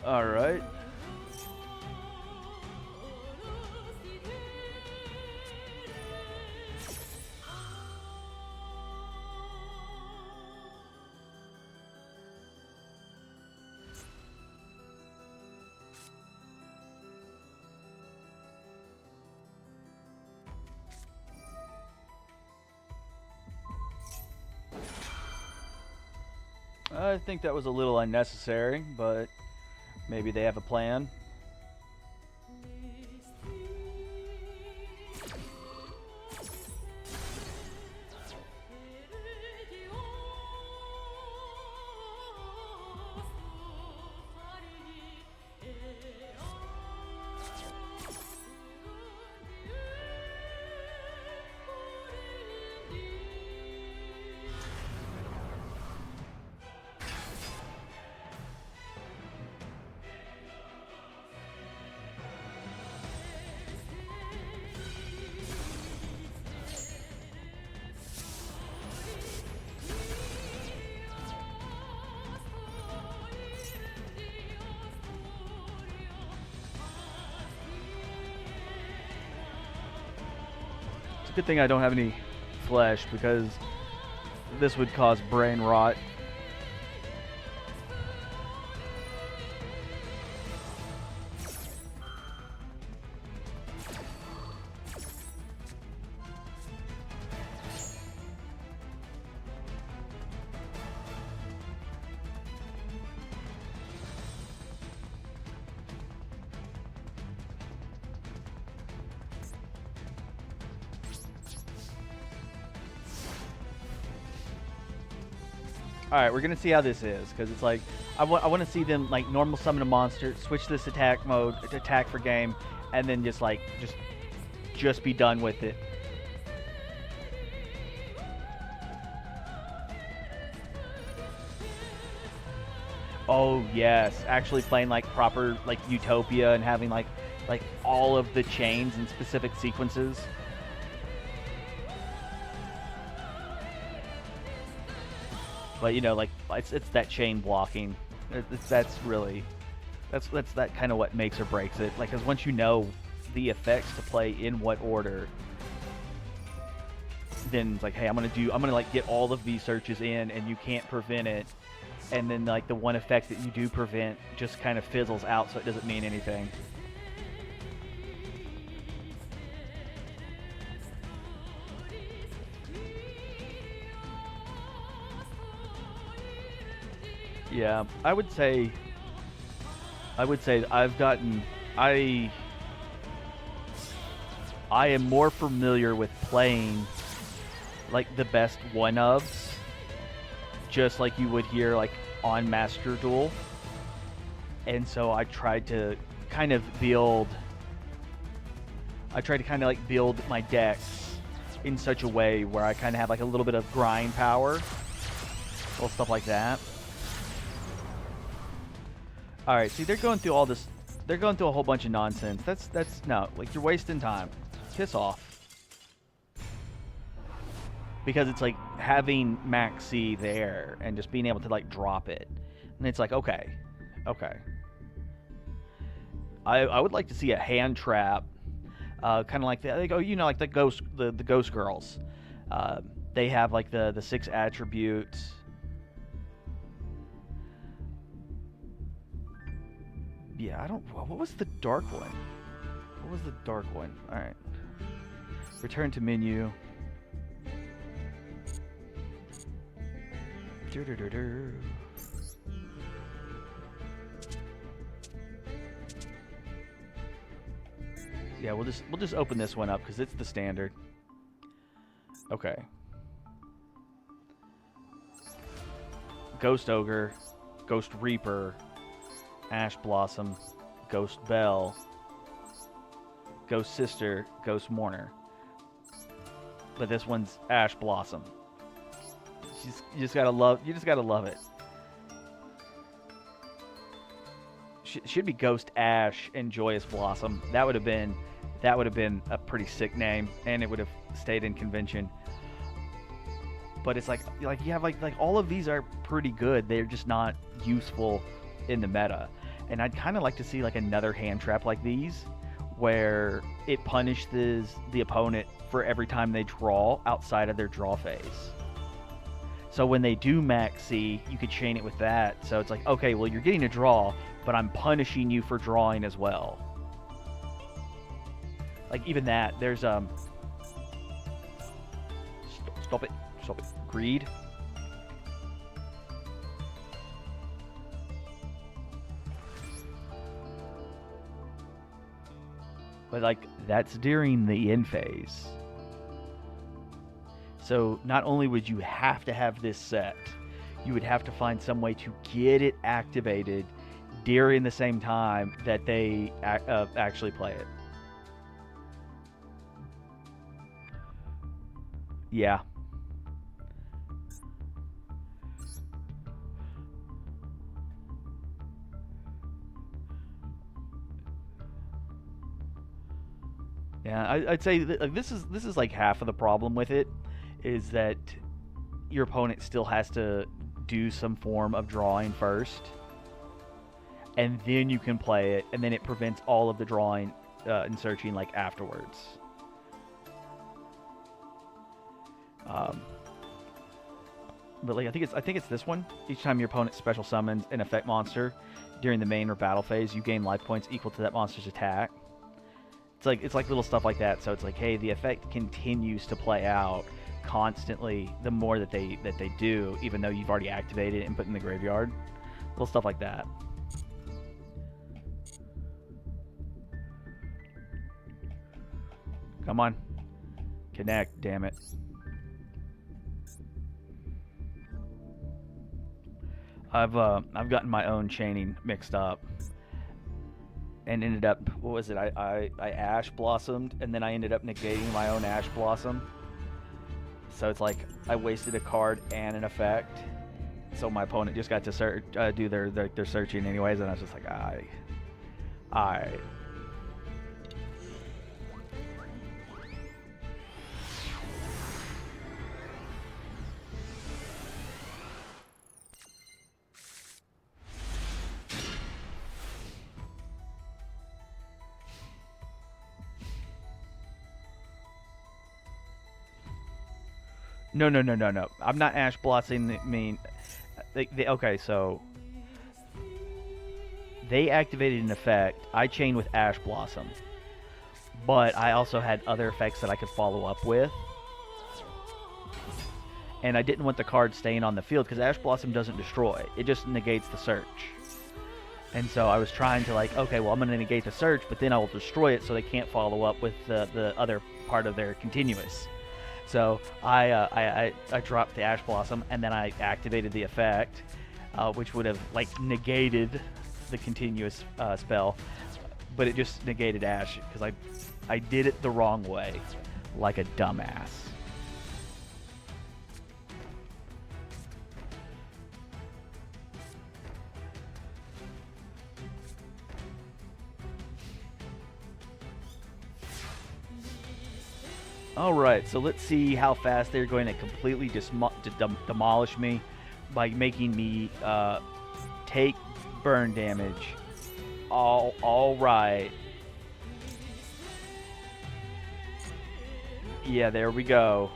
All right. I think that was a little unnecessary, but maybe they have a plan. It's a good thing I don't have any flesh because this would cause brain rot. Alright, we're gonna see how this is, because it's like, I want to see them, like, normal summon a monster, switch this attack mode, attack for game, and then just, like, just be done with it. Oh, yes, actually playing, like, proper, like, Utopia and having, like all of the chains in specific sequences. But you know, like it's that chain blocking. That's that kind of what makes or breaks it. Like, because once you know the effects to play in what order, then it's like, hey, I'm gonna like get all of these searches in, and you can't prevent it. And then like the one effect that you do prevent just kind of fizzles out, so it doesn't mean anything. Yeah, I would say I've gotten I am more familiar with playing like the best one-ofs, just like you would hear like on Master Duel. And so I tried to kind of build my decks in such a way where I kind of have like a little bit of grind power, little stuff like that. All right, see, they're going through all this. They're going through a whole bunch of nonsense. That's no, like, you're wasting time. Piss off. Because it's like having Max C there and just being able to like drop it, and it's like, okay. I would like to see a hand trap, kind of like they go, like the ghost girls. They have like the 6 attributes. Yeah, I don't. What was the dark one? What was the dark one? All right. Return to menu. Yeah, we'll just open this one up because it's the standard. Okay. Ghost Ogre, Ghost Reaper, Ash Blossom, Ghost Belle, Ghost Sister, Ghost Mourner. But this one's Ash Blossom. You just gotta love it. Should be Ghost Ash and Joyous Blossom. That would have been a pretty sick name, and it would have stayed in convention. But it's like you have like all of these are pretty good. They're just not useful in the meta. And I'd kind of like to see like another hand trap like these, where it punishes the opponent for every time they draw outside of their draw phase. So when they do max C, you could chain it with that. So it's like, okay, well, you're getting a draw, but I'm punishing you for drawing as well. Like even that, there's stop it, greed. But like that's during the end phase. So not only would you have to have this set, you would have to find some way to get it activated during the same time that they actually play it. Yeah. Yeah, I'd say that, like, this is like half of the problem with it, is that your opponent still has to do some form of drawing first, and then you can play it, and then it prevents all of the drawing and searching like afterwards. But like I think it's this one. Each time your opponent special summons an effect monster during the main or battle phase, you gain life points equal to that monster's attack. It's like little stuff like that. So it's like, hey, the effect continues to play out constantly the more that they do, even though you've already activated it and put it in the graveyard. Little stuff like that. Come on, connect, damn it. I've gotten my own chaining mixed up and ended up, what was it? I Ash Blossomed, and then I ended up negating my own Ash Blossom. So it's like I wasted a card and an effect. So my opponent just got to do their searching anyways, and I was just like, alright. No. I'm not Ash Blossoming. I mean, okay, so they activated an effect. I chained with Ash Blossom, but I also had other effects that I could follow up with. And I didn't want the card staying on the field because Ash Blossom doesn't destroy. It just negates the search. And so I was trying to like, okay, well, I'm going to negate the search, but then I will destroy it so they can't follow up with the other part of their continuous. So I dropped the Ash Blossom, and then I activated the effect, which would have like negated the continuous spell, but it just negated Ash because I did it the wrong way, like a dumbass. Alright, so let's see how fast they're going to completely demolish me by making me take burn damage All right. Yeah, there we go.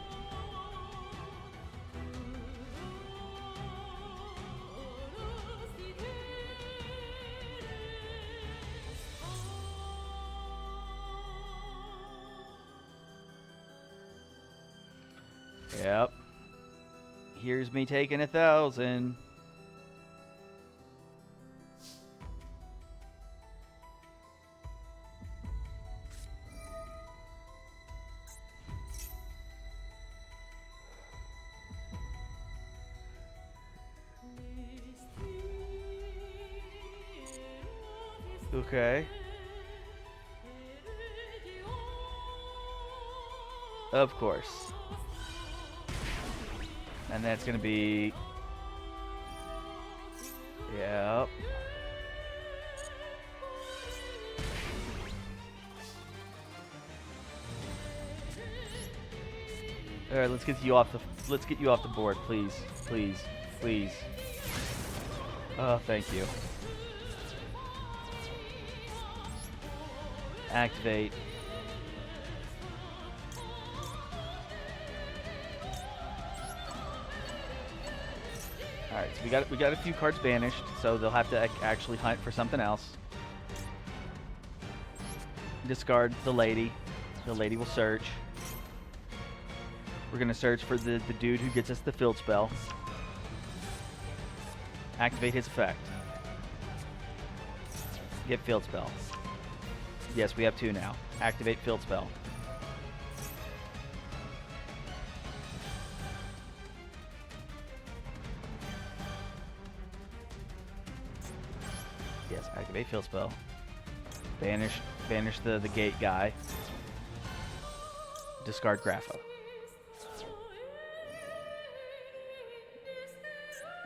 Yep. Here's me taking 1,000. Okay. Of course. And that's going to be... Yep. All right, let's get you off the board, please. Please. Please. Oh, thank you. Activate. All right, so we got a few cards banished, so they'll have to actually hunt for something else. Discard the lady. The lady will search. We're gonna search for the dude who gets us the field spell. Activate his effect. Get field spell. Yes, we have 2 now. Activate field spell. Yes, activate field spell. Banish the gate guy. Discard Grapha.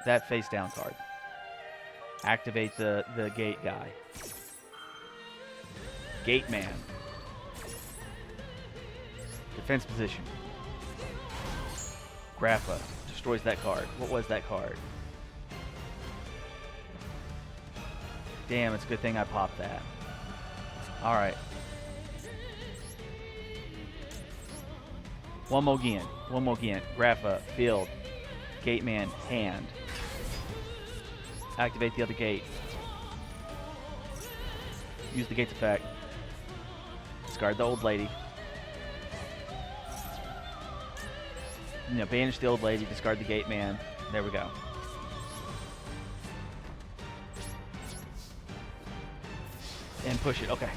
That face down card. Activate the gate guy. Gate man. Defense position. Grapha. Destroys that card. What was that card? Damn, it's a good thing I popped that. Alright. One more again. Grapha. Field. Gate man. Hand. Activate the other gate. Use the gate's effect. Discard the old lady. Banish the old lady. Discard the gate man. There we go. And push it. Okay.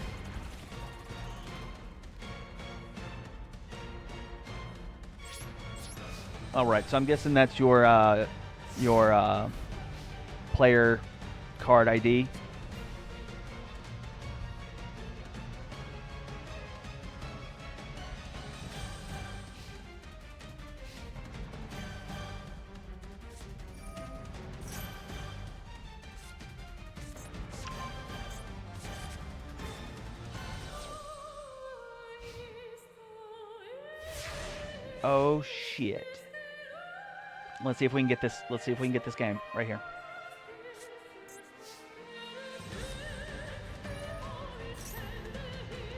All right. So I'm guessing that's your player card ID. Oh shit. Let's see if we can get this. Let's see if we can get this game right here.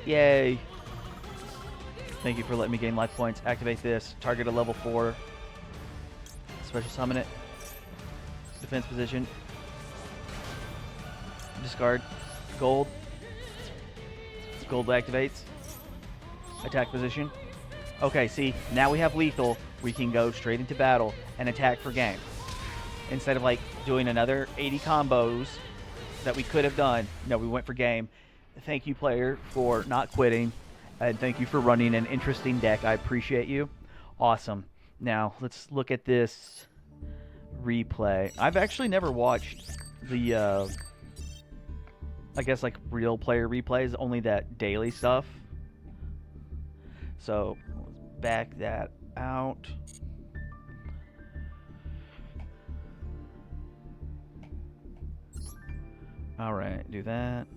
Yay. Thank you for letting me gain life points. Activate this. Target a level 4. Special summon it. Defense position. Discard. Gold. Gold activates. Attack position. Okay, see, now we have lethal. We can go straight into battle and attack for game. Instead of like doing another 80 combos that we could have done, no, we went for game. Thank you, player, for not quitting. And thank you for running an interesting deck. I appreciate you. Awesome. Now, let's look at this replay. I've actually never watched the, I guess, like, real player replays, only that daily stuff. So, let's back that out. All right, do that.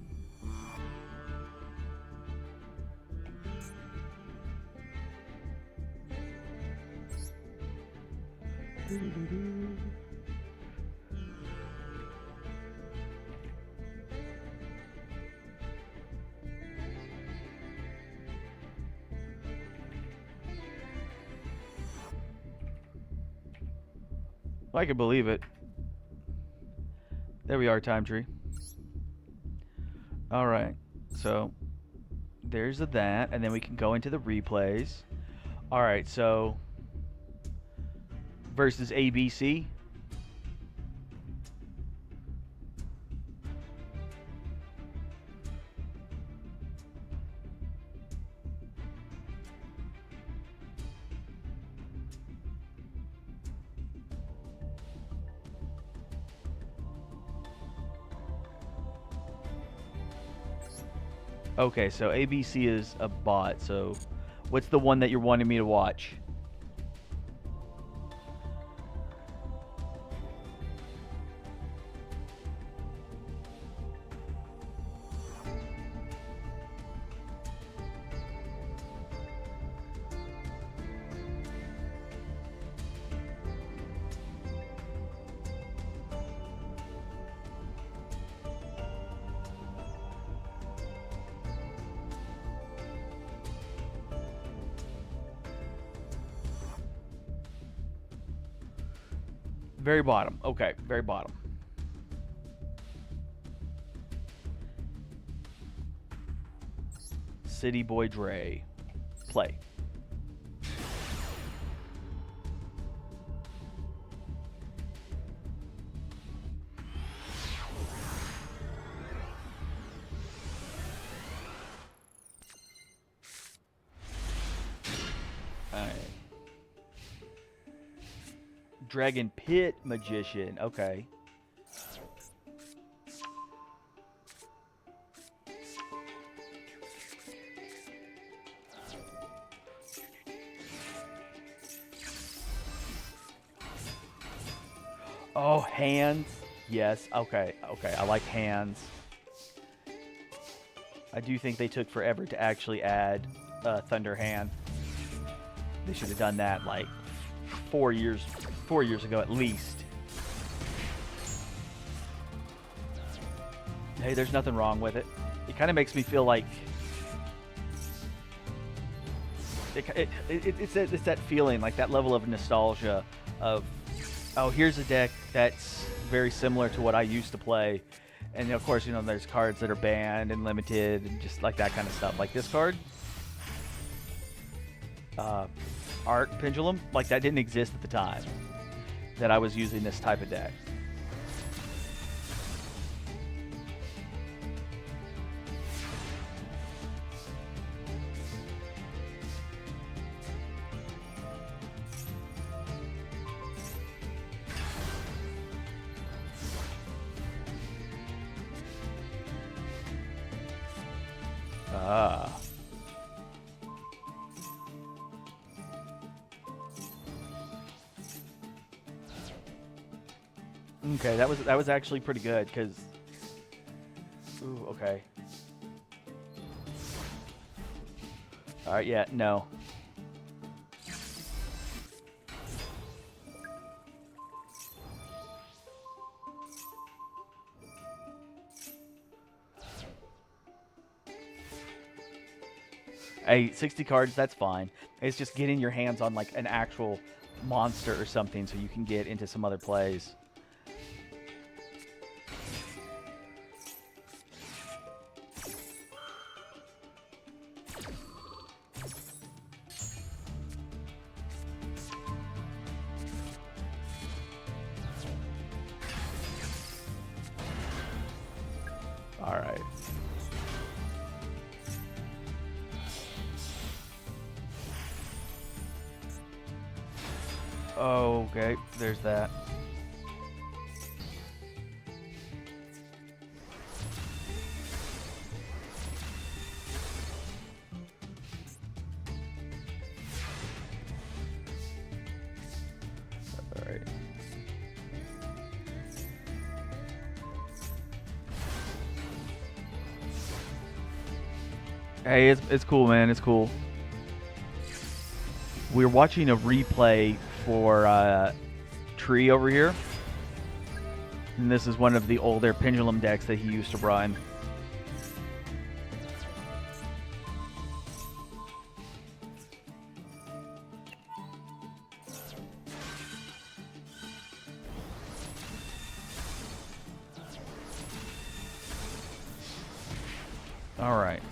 I can believe it. There we are, time tree. All right, so there's that, and then we can go into the replays. All right, so versus ABC. Okay, so ABC is a bot. So what's the one that you're wanting me to watch? Very bottom. Okay, very bottom. City Boy Dre. Play. Alright. Dragon Pit Magician. Okay. Oh, hands. Yes. Okay. Okay. I like hands. I do think they took forever to actually add Thunder Hand. They should have done that like 4 years ago at least. Hey, there's nothing wrong with it. It kind of makes me feel like it's that feeling, like that level of nostalgia of, oh, here's a deck that's very similar to what I used to play. And of course, you know, there's cards that are banned and limited and just like that kind of stuff. Like this card, Art Pendulum, like that didn't exist at the time that I was using this type of deck. Ah. Okay, that was actually pretty good because. Ooh, okay. All right, yeah, no. Hey, 60 cards, that's fine. It's just getting your hands on like an actual monster or something so you can get into some other plays. All right. Oh, okay, there's that. All right. Hey, it's cool, man. It's cool. We're watching a replay for Tree over here. And this is one of the older Pendulum decks that he used to run. All right.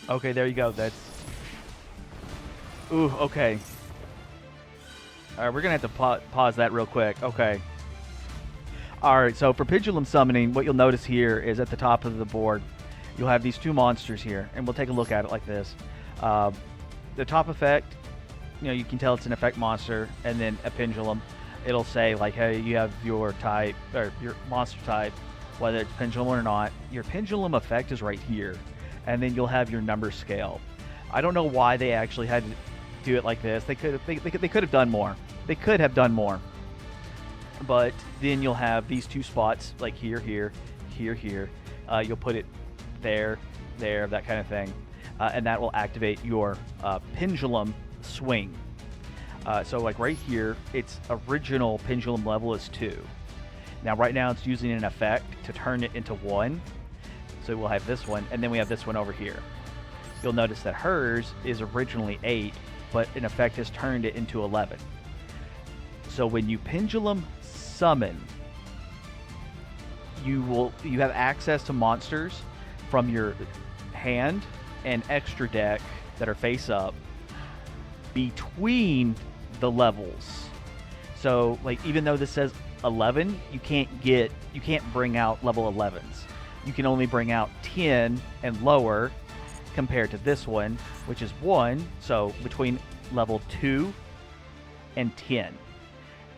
Okay, there you go. That's... Ooh, okay. All right, we're going to have to pause that real quick. Okay. All right, so for Pendulum Summoning, what you'll notice here is at the top of the board, you'll have these two monsters here, and we'll take a look at it like this. The top effect, you can tell it's an effect monster, and then a pendulum. It'll say, like, hey, you have your type, or your monster type, whether it's pendulum or not. Your pendulum effect is right here, and then you'll have your number scale. I don't know why they actually had to do it like this. They could have done more. They could have done more. But then you'll have these two spots, like here, here, here, here. You'll put it there, there, that kind of thing. And that will activate your pendulum swing. So like right here, its original pendulum level is 2. Now right now it's using an effect to turn it into 1. So we'll have this one, and then we have this one over here. You'll notice that hers is originally 8, but an effect has turned it into 11. So when you pendulum summon, you have access to monsters from your hand and extra deck that are face up between the levels. So like even though this says 11, you can't bring out level 11s. You can only bring out 10 and lower compared to this one, which is 1, so between level 2 and 10.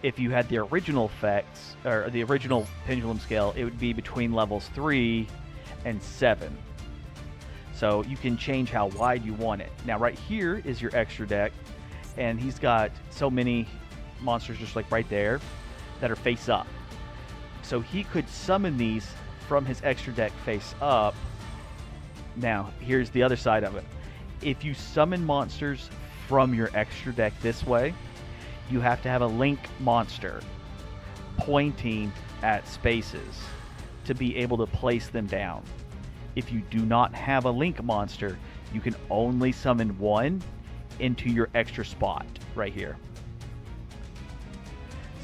If you had the original effects, or the original pendulum scale, it would be between levels 3 and 7. So you can change how wide you want it. Now right here is your extra deck, and he's got so many monsters just like right there that are face up. So he could summon these from his extra deck face up. Now here's the other side of it. If you summon monsters from your extra deck this way, you have to have a link monster pointing at spaces to be able to place them down. If you do not have a link monster, you can only summon one into your extra spot right here.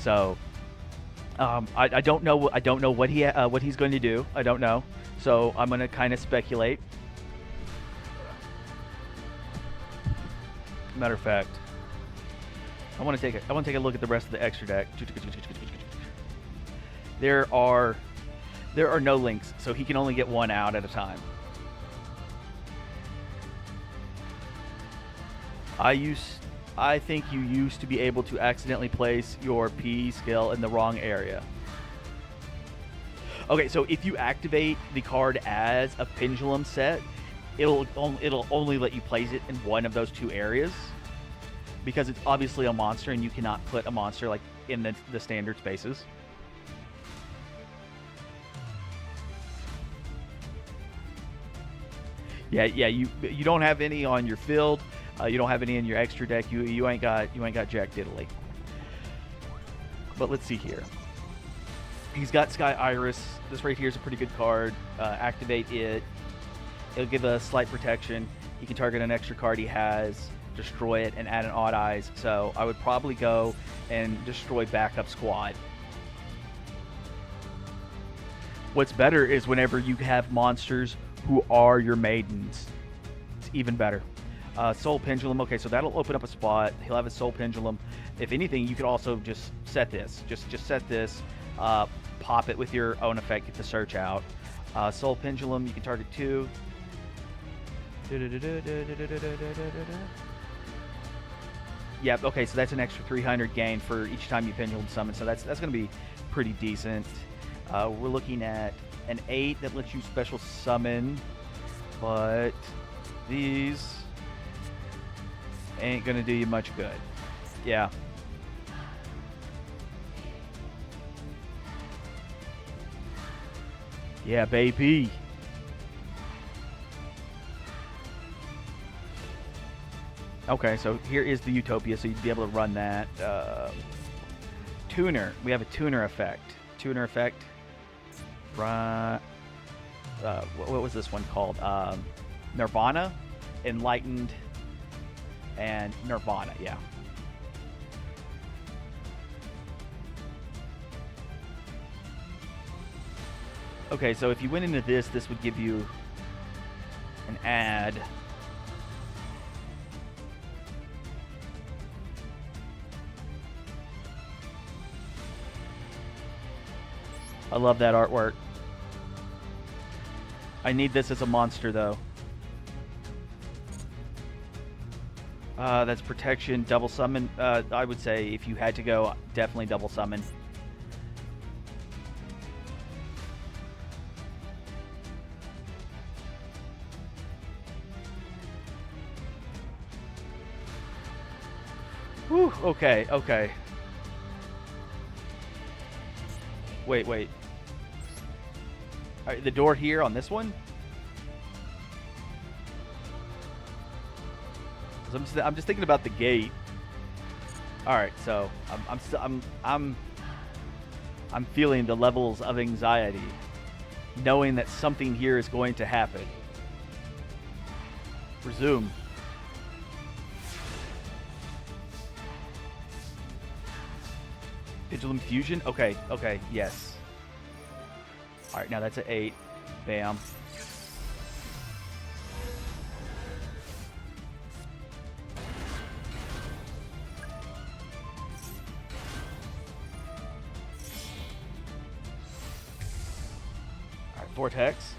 So I don't know what he's going to do. I don't know. So I'm going to kind of speculate. Matter of fact, I want to take a look at the rest of the extra deck. There are no links, so he can only get one out at a time. I think you used to be able to accidentally place your P skill in the wrong area. Okay, so if you activate the card as a pendulum set, it'll only let you place it in one of those two areas, because it's obviously a monster and you cannot put a monster like in the standard spaces. Yeah, you don't have any on your field. You don't have any in your extra deck. You ain't got jack diddly. But let's see here. He's got Sky Iris. This right here is a pretty good card. Activate it. It'll give a slight protection. He can target an extra card he has, destroy it, and add an Odd Eyes. So I would probably go and destroy backup squad. What's better is whenever you have monsters who are your maidens. It's even better. Soul Pendulum. Okay, so that'll open up a spot. He'll have a Soul Pendulum. If anything, you could also just set this. Just set this. Pop it with your own effect. Get the search out. Soul Pendulum. You can target 2. Yep. Okay, so that's an extra 300 gain for each time you Pendulum summon. So that's going to be pretty decent. We're looking at an 8 that lets you special summon, but these ain't gonna do you much good. Yeah. Yeah, baby. Okay, so here is the Utopia, so you'd be able to run that. Tuner. We have a tuner effect. Tuner effect. Right. What was this one called? Nirvana, Enlightened, and Nirvana. Yeah. Okay, so if you went into this, this would give you an add. I love that artwork. I need this as a monster, though. That's protection, double summon. I would say if you had to go, definitely double summon. Whew, okay, okay. Wait, wait. All right, the door here on this one? I'm just thinking about the gate. All right, so I'm feeling the levels of anxiety, knowing that something here is going to happen. Resume. Digital infusion. Okay, okay, yes. All right, now that's an 8. Bam. Vortex.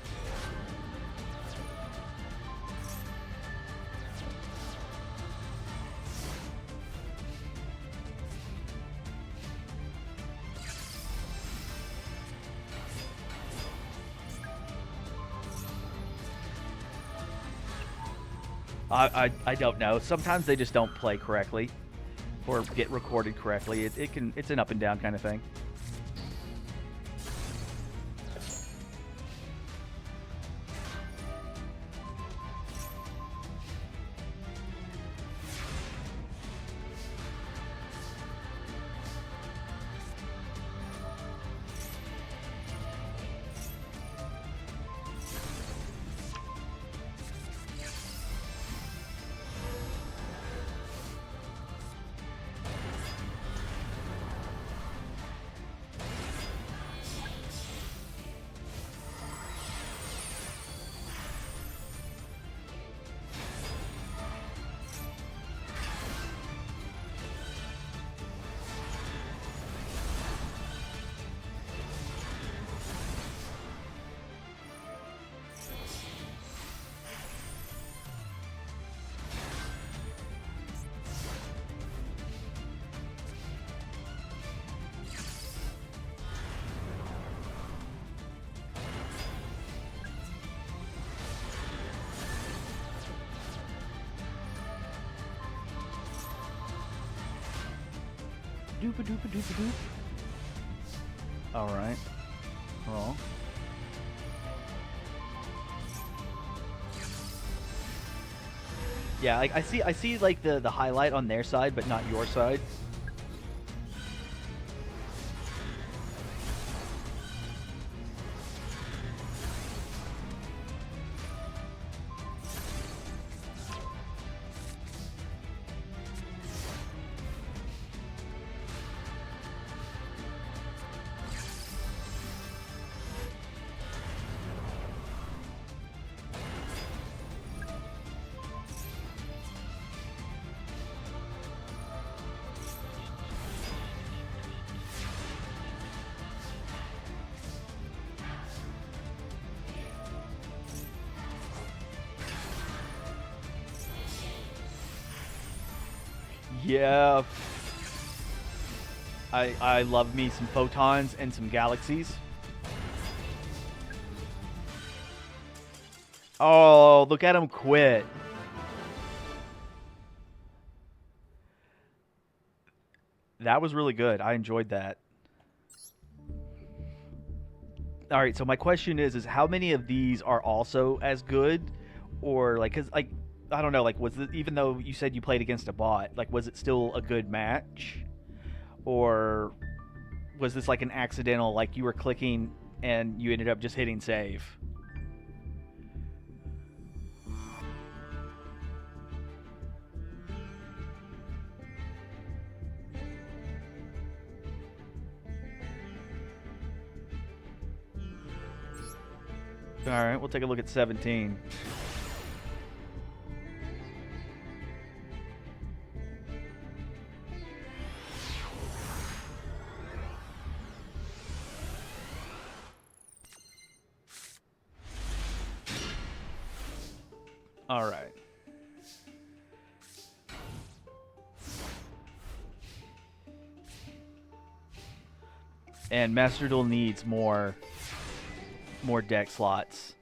I don't know. Sometimes they just don't play correctly or get recorded correctly. It's an up and down kind of thing. Doopa doopa doopa doop. Alright. Roll. Yeah, I see like the highlight on their side, but not your side. Yeah. I love me some photons and some galaxies. Oh, look at him quit. That was really good. I enjoyed that. All right, so my question is how many of these are also as good, or like, cause like I don't know, like was it, even though you said you played against a bot, like was it still a good match, or was this like an accidental, like you were clicking and you ended up just hitting save? All right, we'll take a look at 17. All right. And Master Duel needs more deck slots.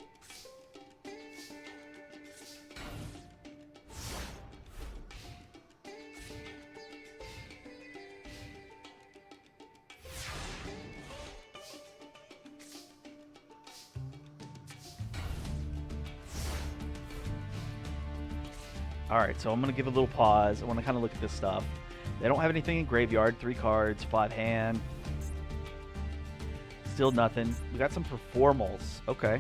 Alright, so I'm going to give a little pause. I want to kind of look at this stuff. They don't have anything in graveyard. 3 cards, 5 hand. Still nothing. We got some performals. Okay.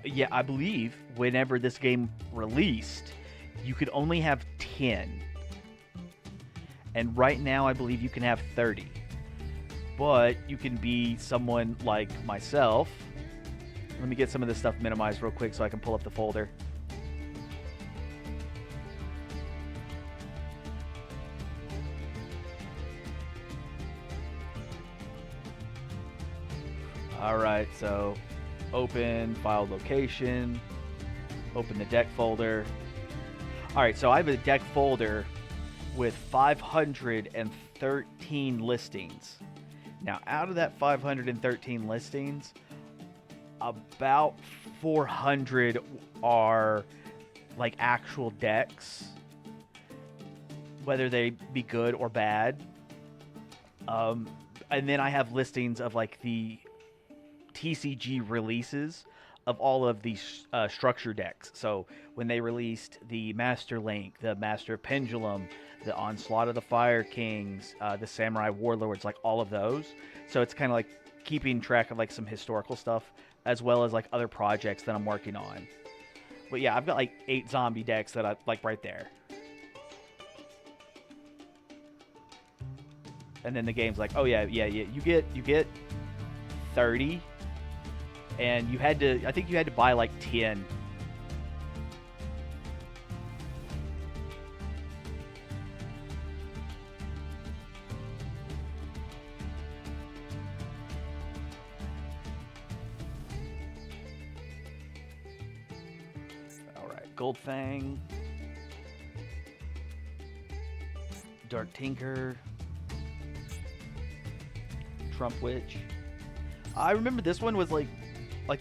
Yeah, I believe whenever this game released, you could only have 10. And right now, I believe you can have 30. But you can be someone like myself. Let me get some of this stuff minimized real quick so I can pull up the folder. Alright, so open file location, open the deck folder. Alright, so I have a deck folder with 513 listings. Now, out of that 513 listings, about 400 are like actual decks, whether they be good or bad. And then I have listings of like the TCG releases of all of these structure decks. So when they released the Master Link, the Master Pendulum, the Onslaught of the Fire Kings, the Samurai Warlords, like all of those. So it's kind of like keeping track of like some historical stuff as well as like other projects that I'm working on. But yeah, I've got like 8 zombie decks that I like right there. And then the game's like, oh yeah, you get 30, and you had to, I think you had to buy like 10. Gold Fang, Dark Tinker, Trump Witch. I remember this one was like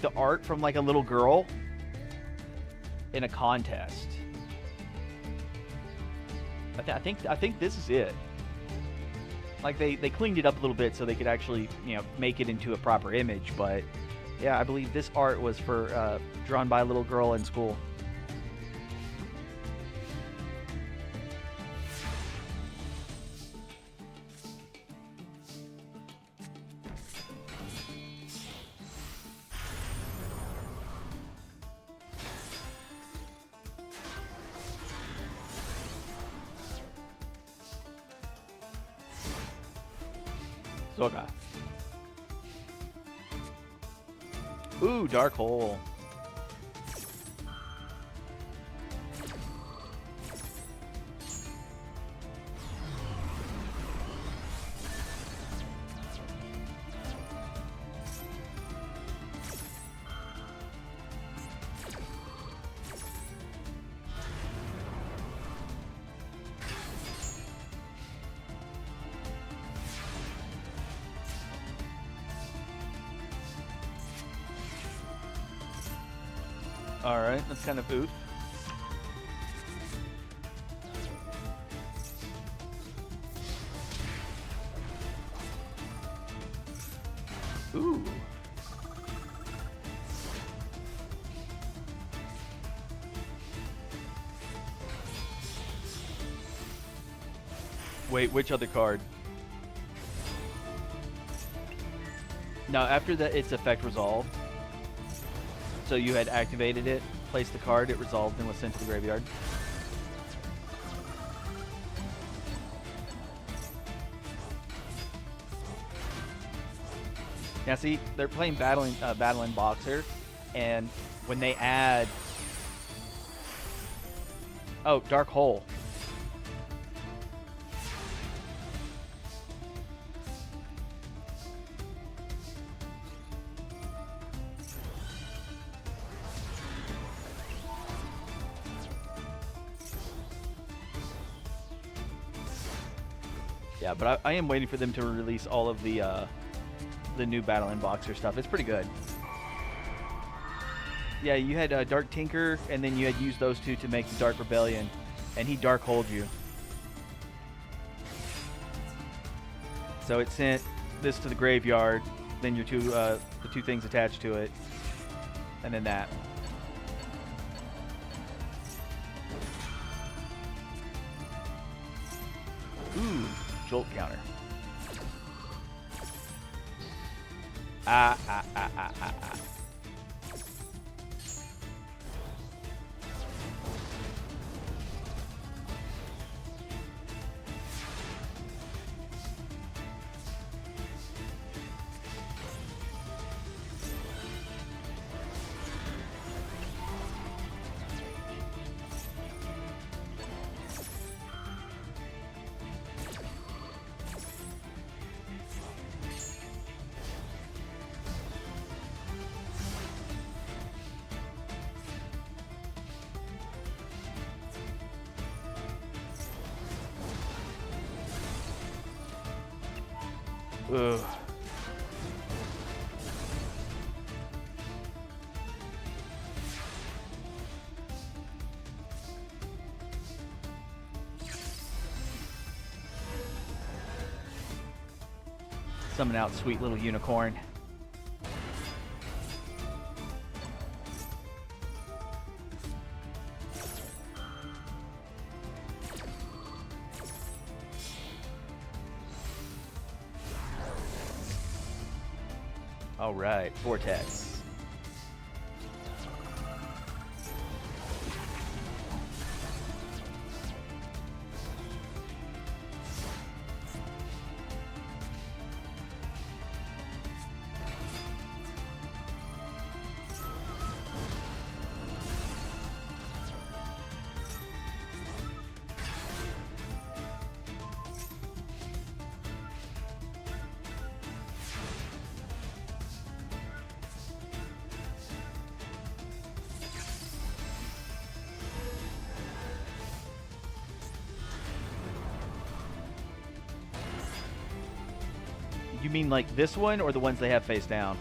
the art from like a little girl in a contest. I think this is it. Like they cleaned it up a little bit so they could actually, you know, make it into a proper image. But yeah, I believe this art was for drawn by a little girl in school. Okay. Ooh, Dark Hole. Alright, that's kind of oof. Ooh. Wait, which other card? Now, after that, its effect resolved. So you had activated it, placed the card, it resolved, and was sent to the graveyard. Now see, they're playing battling boxer, and when they add, oh, dark hole. Yeah, but I am waiting for them to release all of the new Battle and Boxer stuff. It's pretty good. Yeah, you had Dark Tinker, and then you had used those two to make the Dark Rebellion, and he Dark Holed you. So it sent this to the graveyard, then your the two things attached to it, and then that. Ooh. Jolt counter. Ah. Ugh. Summon out sweet little unicorn. All right, Vortex. You mean like this one or the ones they have face down?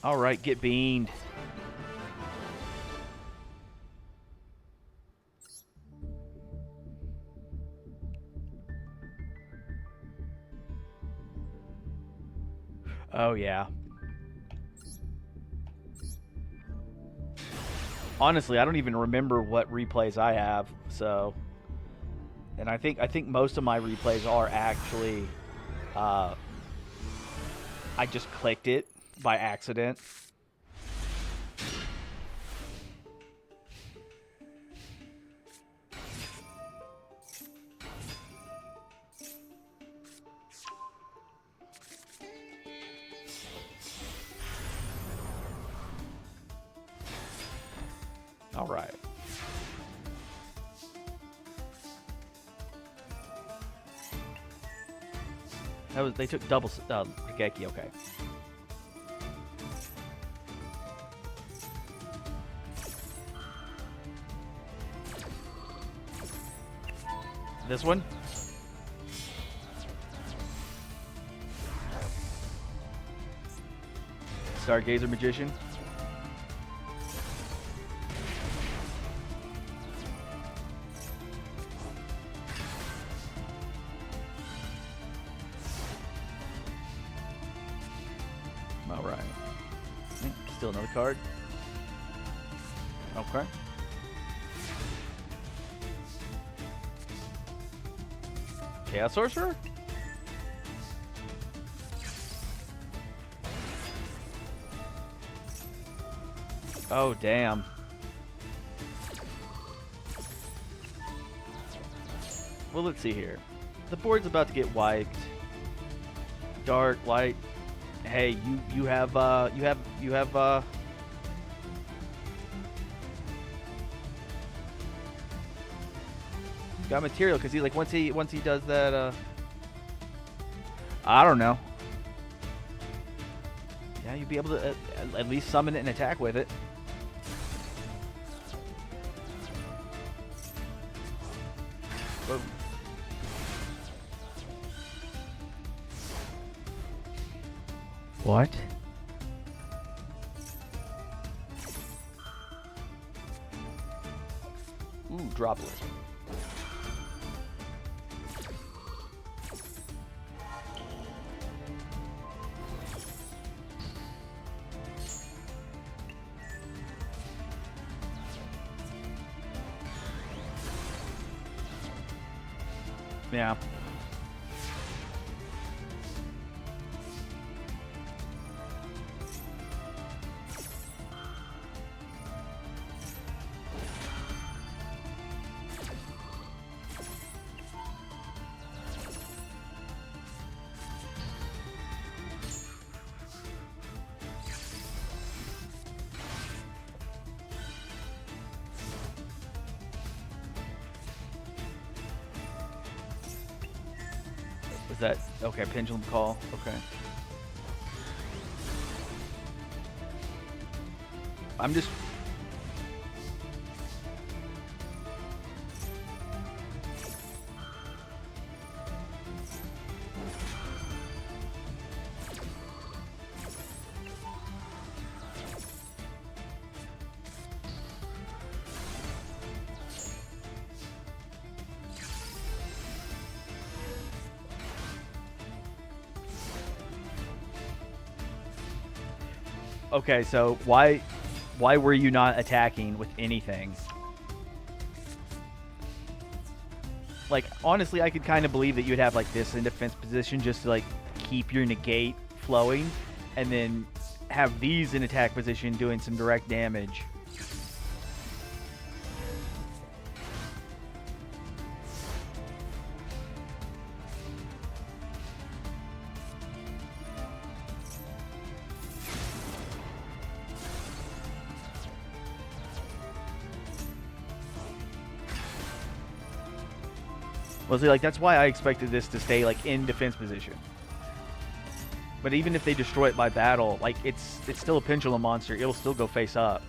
All right, get beaned. Oh yeah. Honestly, I don't even remember what replays I have, so. And I think most of my replays are actually I just clicked it by accident. All right. That was, they took double Higeki, okay. This one? Stargazer Magician. All right. Still another card. Okay. Chaos Sorcerer? Oh, damn. Well, let's see here. The board's about to get wiped. Dark, light. Hey, you have got material, because he, like, once he does that, I don't know. Yeah, you'd be able to at least summon it and attack with it. But what? Ooh, droplet. Yeah. Was that okay? Pendulum call. Okay. I'm just. Okay, so why were you not attacking with anything? Like, honestly, I could kind of believe that you'd have, like, this in defense position just to, like, keep your negate flowing, and then have these in attack position doing some direct damage. Well, see, like, that's why I expected this to stay, like, in defense position. But even if they destroy it by battle, like, it's still a pendulum monster. It'll still go face up.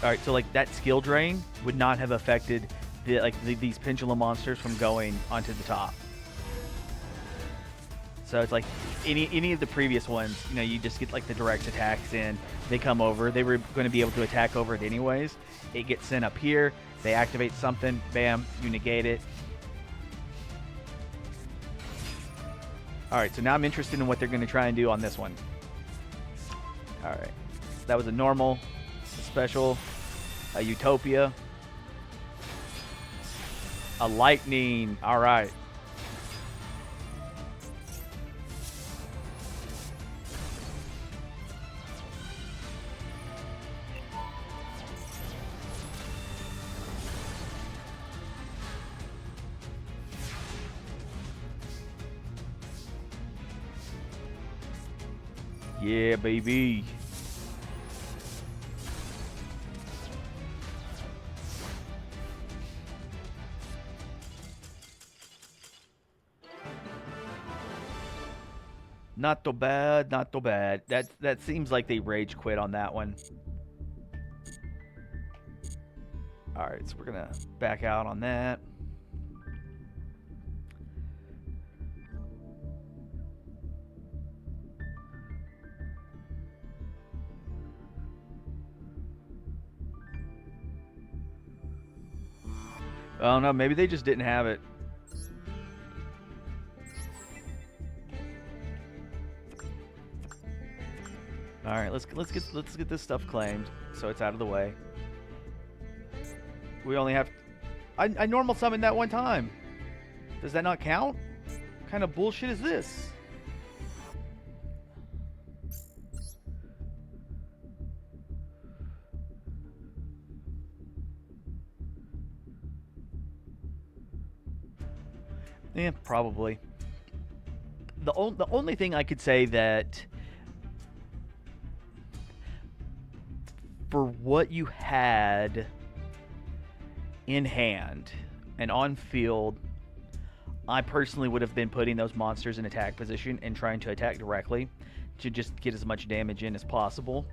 Alright, so, like, that skill drain would not have affected these pendulum monsters from going onto the top. So it's like any of the previous ones, you know, you just get, like, the direct attacks in. They come over. They were going to be able to attack over it anyways. It gets sent up here. They activate something. Bam. You negate it. Alright, so now I'm interested in what they're going to try and do on this one. Alright. That was a normal, a special, a Utopia, a lightning. Alright. Yeah, baby. Not too bad, not too bad. That seems like they rage quit on that one. Alright, so we're gonna back out on that. I don't know, maybe they just didn't have it. All right, let's get this stuff claimed so it's out of the way. We only have I normal summoned that one time. Does that not count? kind of bullshit is this? Yeah, probably. The only thing I could say that for what you had in hand and on field, I personally would have been putting those monsters in attack position and trying to attack directly to just get as much damage in as possible.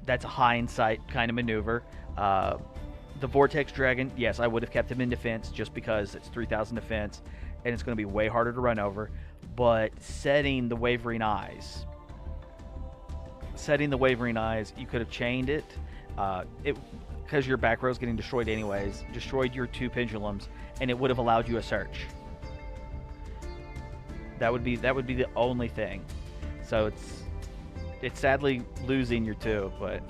That's a hindsight kind of maneuver. The Vortex Dragon, yes, I would have kept him in defense just because it's 3,000 defense and it's going to be way harder to run over. But setting the Wavering Eyes, you could have chained it. Because your back row is getting destroyed anyways, destroyed your 2 pendulums, and it would have allowed you a search. That would be the only thing. So it's sadly losing your 2, but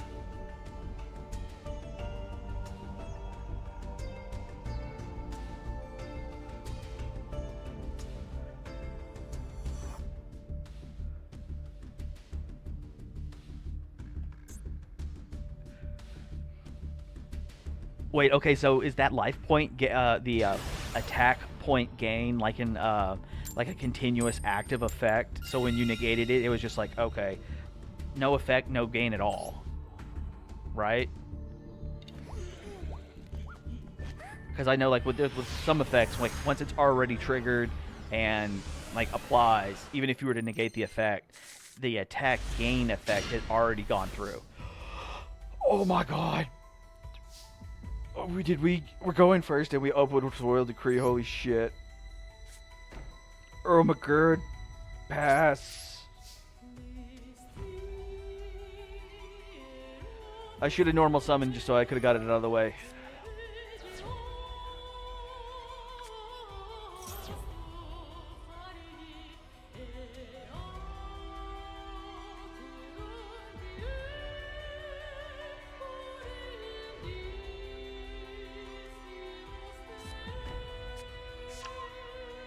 wait, okay, so is that life point the attack point gain like in like a continuous active effect? So when you negated it, it was just like, okay, no effect, no gain at all, right? Because I know like with some effects, like once it's already triggered and like applies, even if you were to negate the effect, the attack gain effect has already gone through. Oh my god. Oh, we're going first and we opened with Royal Decree. Holy shit. Oh my god. Pass. I should have normal summoned just so I could have got it out of the way.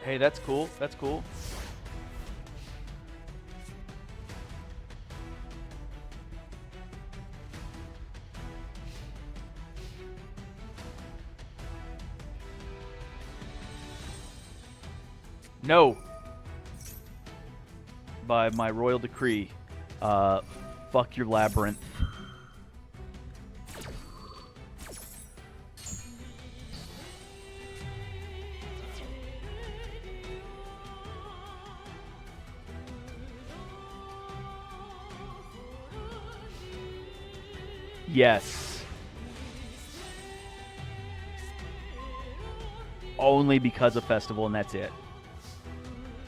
Hey, that's cool. That's cool. No. By my royal decree. Fuck your labyrinth. Yes. Only because of Festival, and that's it.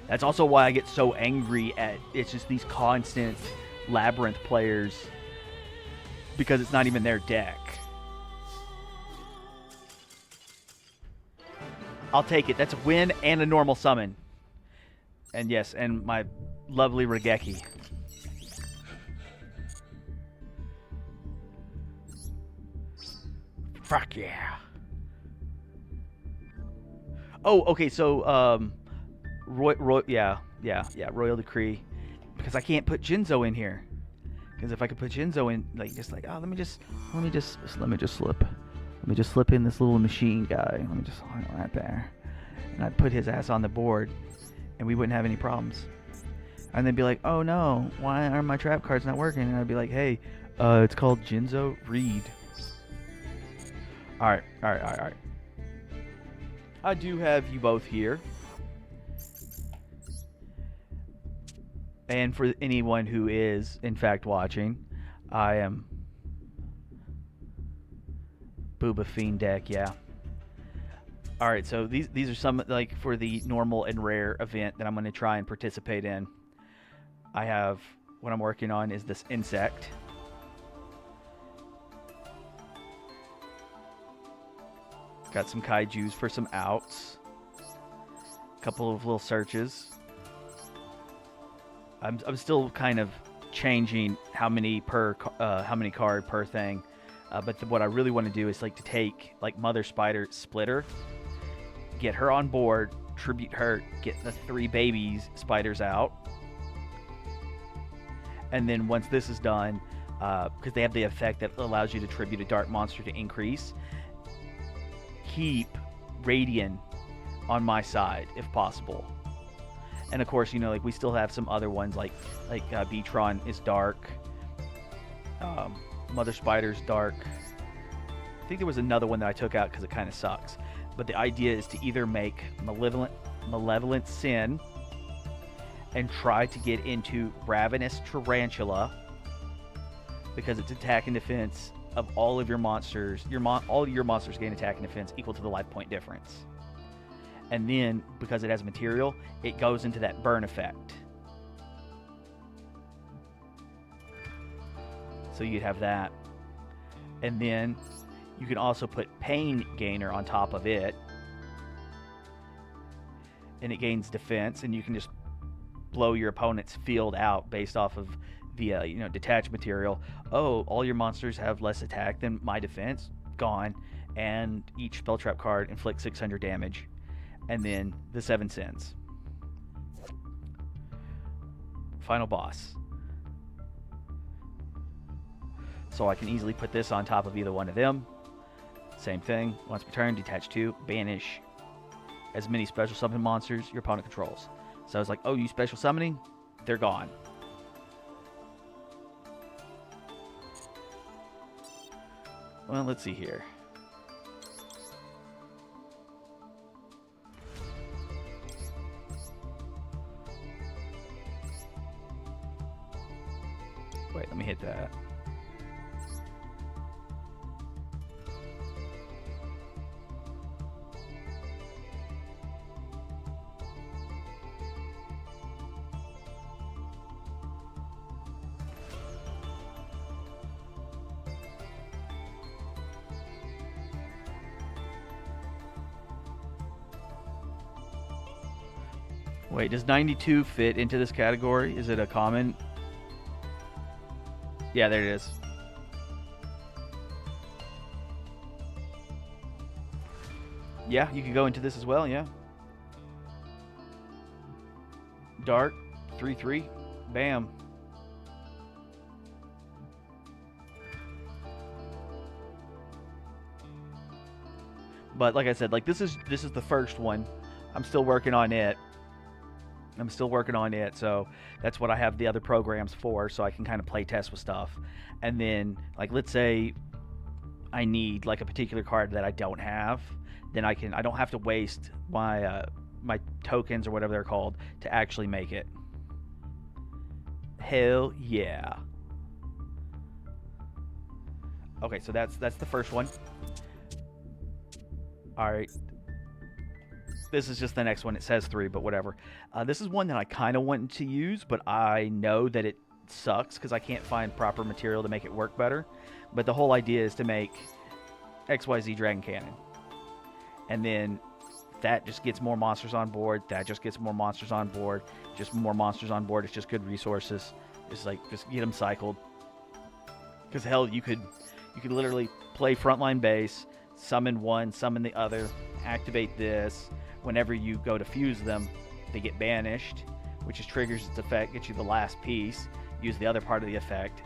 That's also why I get so angry at it's just these constant Labyrinth players, because it's not even their deck. I'll take it. That's a win and a normal summon. And yes, and my lovely Regeki. Fuck yeah. Oh, okay, so, Royal Decree. Because I can't put Jinzo in here. Because if I could put Jinzo in, like, just like, oh, let me just slip in this little machine guy. Let me just, right there. And I'd put his ass on the board, and we wouldn't have any problems. And they'd be like, oh no, why are my trap cards not working? And I'd be like, hey, it's called Jinzo Reed. Alright. I do have you both here. And for anyone who is, in fact, watching, I am Booba Fiend deck, yeah. Alright, so these are some, like, for the normal and rare event that I'm going to try and participate in. I have, what I'm working on is this insect. Got some kaijus for some outs. A couple of little searches. I'm still kind of changing how many card per thing. But what I really want to do is like to take like Mother Spider Splitter, get her on board, tribute her, get the 3 babies spiders out. And then once this is done, because they have the effect that allows you to tribute a dark monster to increase, keep Radian on my side if possible. And of course, you know, like we still have some other ones like Beatron is dark, Mother Spider's dark. I think there was another one that I took out because it kind of sucks. But the idea is to either make Malevolent Sin and try to get into Ravenous Tarantula, because its attack and defense of all of your monsters, all your monsters gain attack and defense equal to the life point difference. And then, because it has material, it goes into that burn effect. So you'd have that. And then you can also put Pain Gainer on top of it. And it gains defense, and you can just blow your opponent's field out based off of the detached material. Oh, all your monsters have less attack than my defense. Gone. And each spell trap card inflicts 600 damage. And then the 7 sins. Final boss. So I can easily put this on top of either one of them. Same thing. Once per turn, detach 2, banish as many special summon monsters your opponent controls. So it's like, oh, you special summoning? They're gone. Well, let's see here. Wait, let me hit that. Wait, does 92 fit into this category? Is it a common? Yeah, there it is. Yeah, you could go into this as well, yeah. Dark, 3/3, bam. But like I said, like this is the first one. I'm still working on it. So that's what I have the other programs for, so I can kind of play test with stuff. And then, like, let's say I need like a particular card that I don't have, then I don't have to waste my my tokens or whatever they're called to actually make it. Hell yeah. Okay, so that's the first one. All right. This is just the next one. It says 3, but whatever. This is one that I kind of wanted to use, but I know that it sucks because I can't find proper material to make it work better. But the whole idea is to make XYZ Dragon Cannon. And then that just gets more monsters on board. That just gets more monsters on board. Just more monsters on board. It's just good resources. It's like, just get them cycled. Because hell, you could literally play frontline base, summon one, summon the other, activate this. Whenever you go to fuse them, they get banished, which just triggers its effect, gets you the last piece, use the other part of the effect,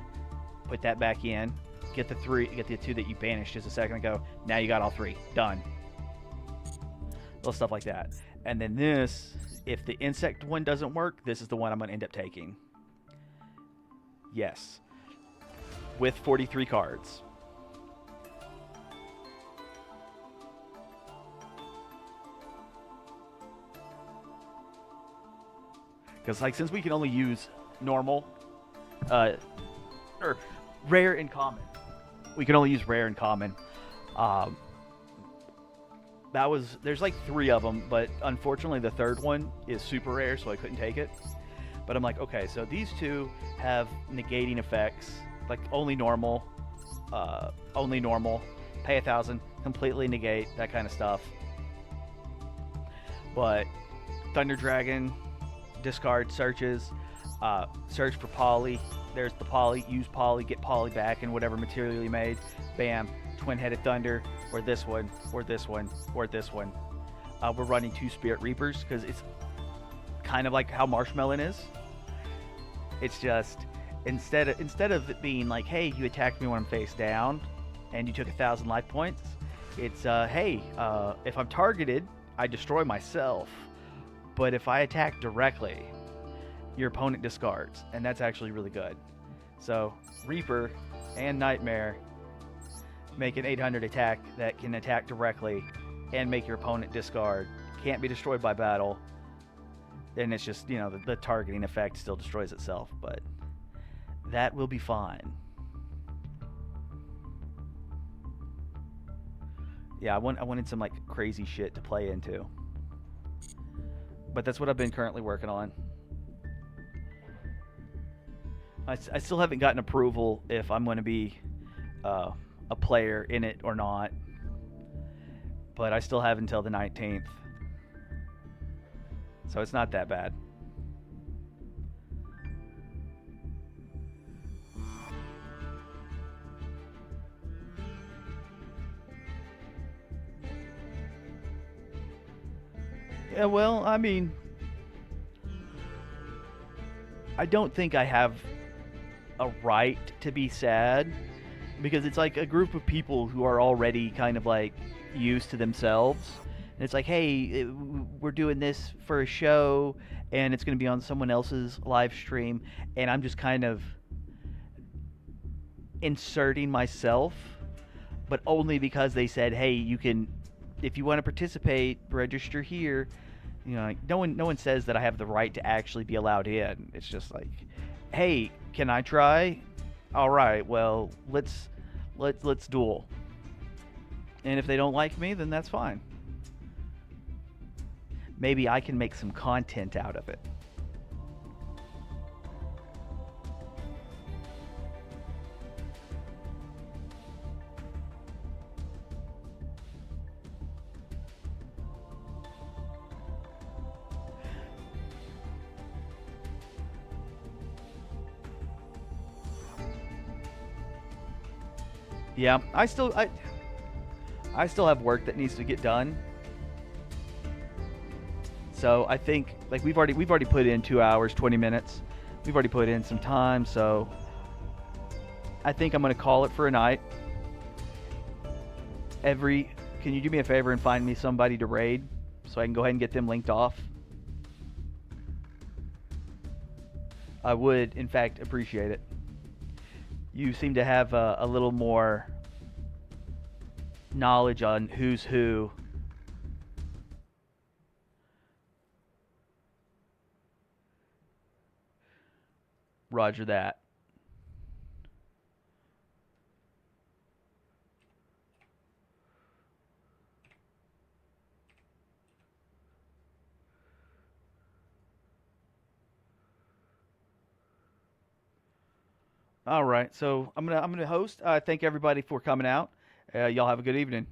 put that back in, get the 2 that you banished just a second ago, now you got all 3, done. Little stuff like that. And then this, if the insect one doesn't work, this is the one I'm going to end up taking. Yes. With 43 cards. Because, like, since we can only use normal, or rare and common, we can only use rare and common. There's like 3 of them, but unfortunately the third one is super rare, so I couldn't take it. But I'm like, okay, so these 2 have negating effects, like only normal, pay 1,000, completely negate, that kind of stuff. But Thunder Dragon, discard searches, search for poly, there's the poly, use poly, get poly back in whatever material you made, bam, twin-headed thunder, or this one, or this one, or this one. we're running 2 Spirit Reapers because it's kind of like how Marshmallow is. It's just instead of it being like, hey, you attacked me when I'm face down, and you took 1,000 life points. It's hey, if I'm targeted, I destroy myself. But if I attack directly, your opponent discards, and that's actually really good. So Reaper and Nightmare make an 800 attack that can attack directly and make your opponent discard. Can't be destroyed by battle. Then it's just, the targeting effect still destroys itself, but that will be fine. Yeah, I wanted some like crazy shit to play into, but that's what I've been currently working on. I still haven't gotten approval if I'm going to be a player in it or not, but I still have until the 19th, so it's not that bad. Yeah, well, I mean, I don't think I have a right to be sad because it's like a group of people who are already kind of like used to themselves. And it's like, hey, we're doing this for a show and it's going to be on someone else's live stream. And I'm just kind of inserting myself, but only because they said, hey, you can, if you want to participate, register here. Like, no one says that I have the right to actually be allowed in. It's just like, hey, can I try? All right, well, let's duel. And if they don't like me, then that's fine. Maybe I can make some content out of it. Yeah, I still have work that needs to get done. So I think like we've already put in 2 hours, 20 minutes. We've already put in some time, so I think I'm gonna call it for a night. Can you do me a favor and find me somebody to raid so I can go ahead and get them linked off? I would, in fact, appreciate it. You seem to have a little more knowledge on who's who. Roger that. All right, so I'm gonna host. Thank everybody for coming out. Y'all have a good evening.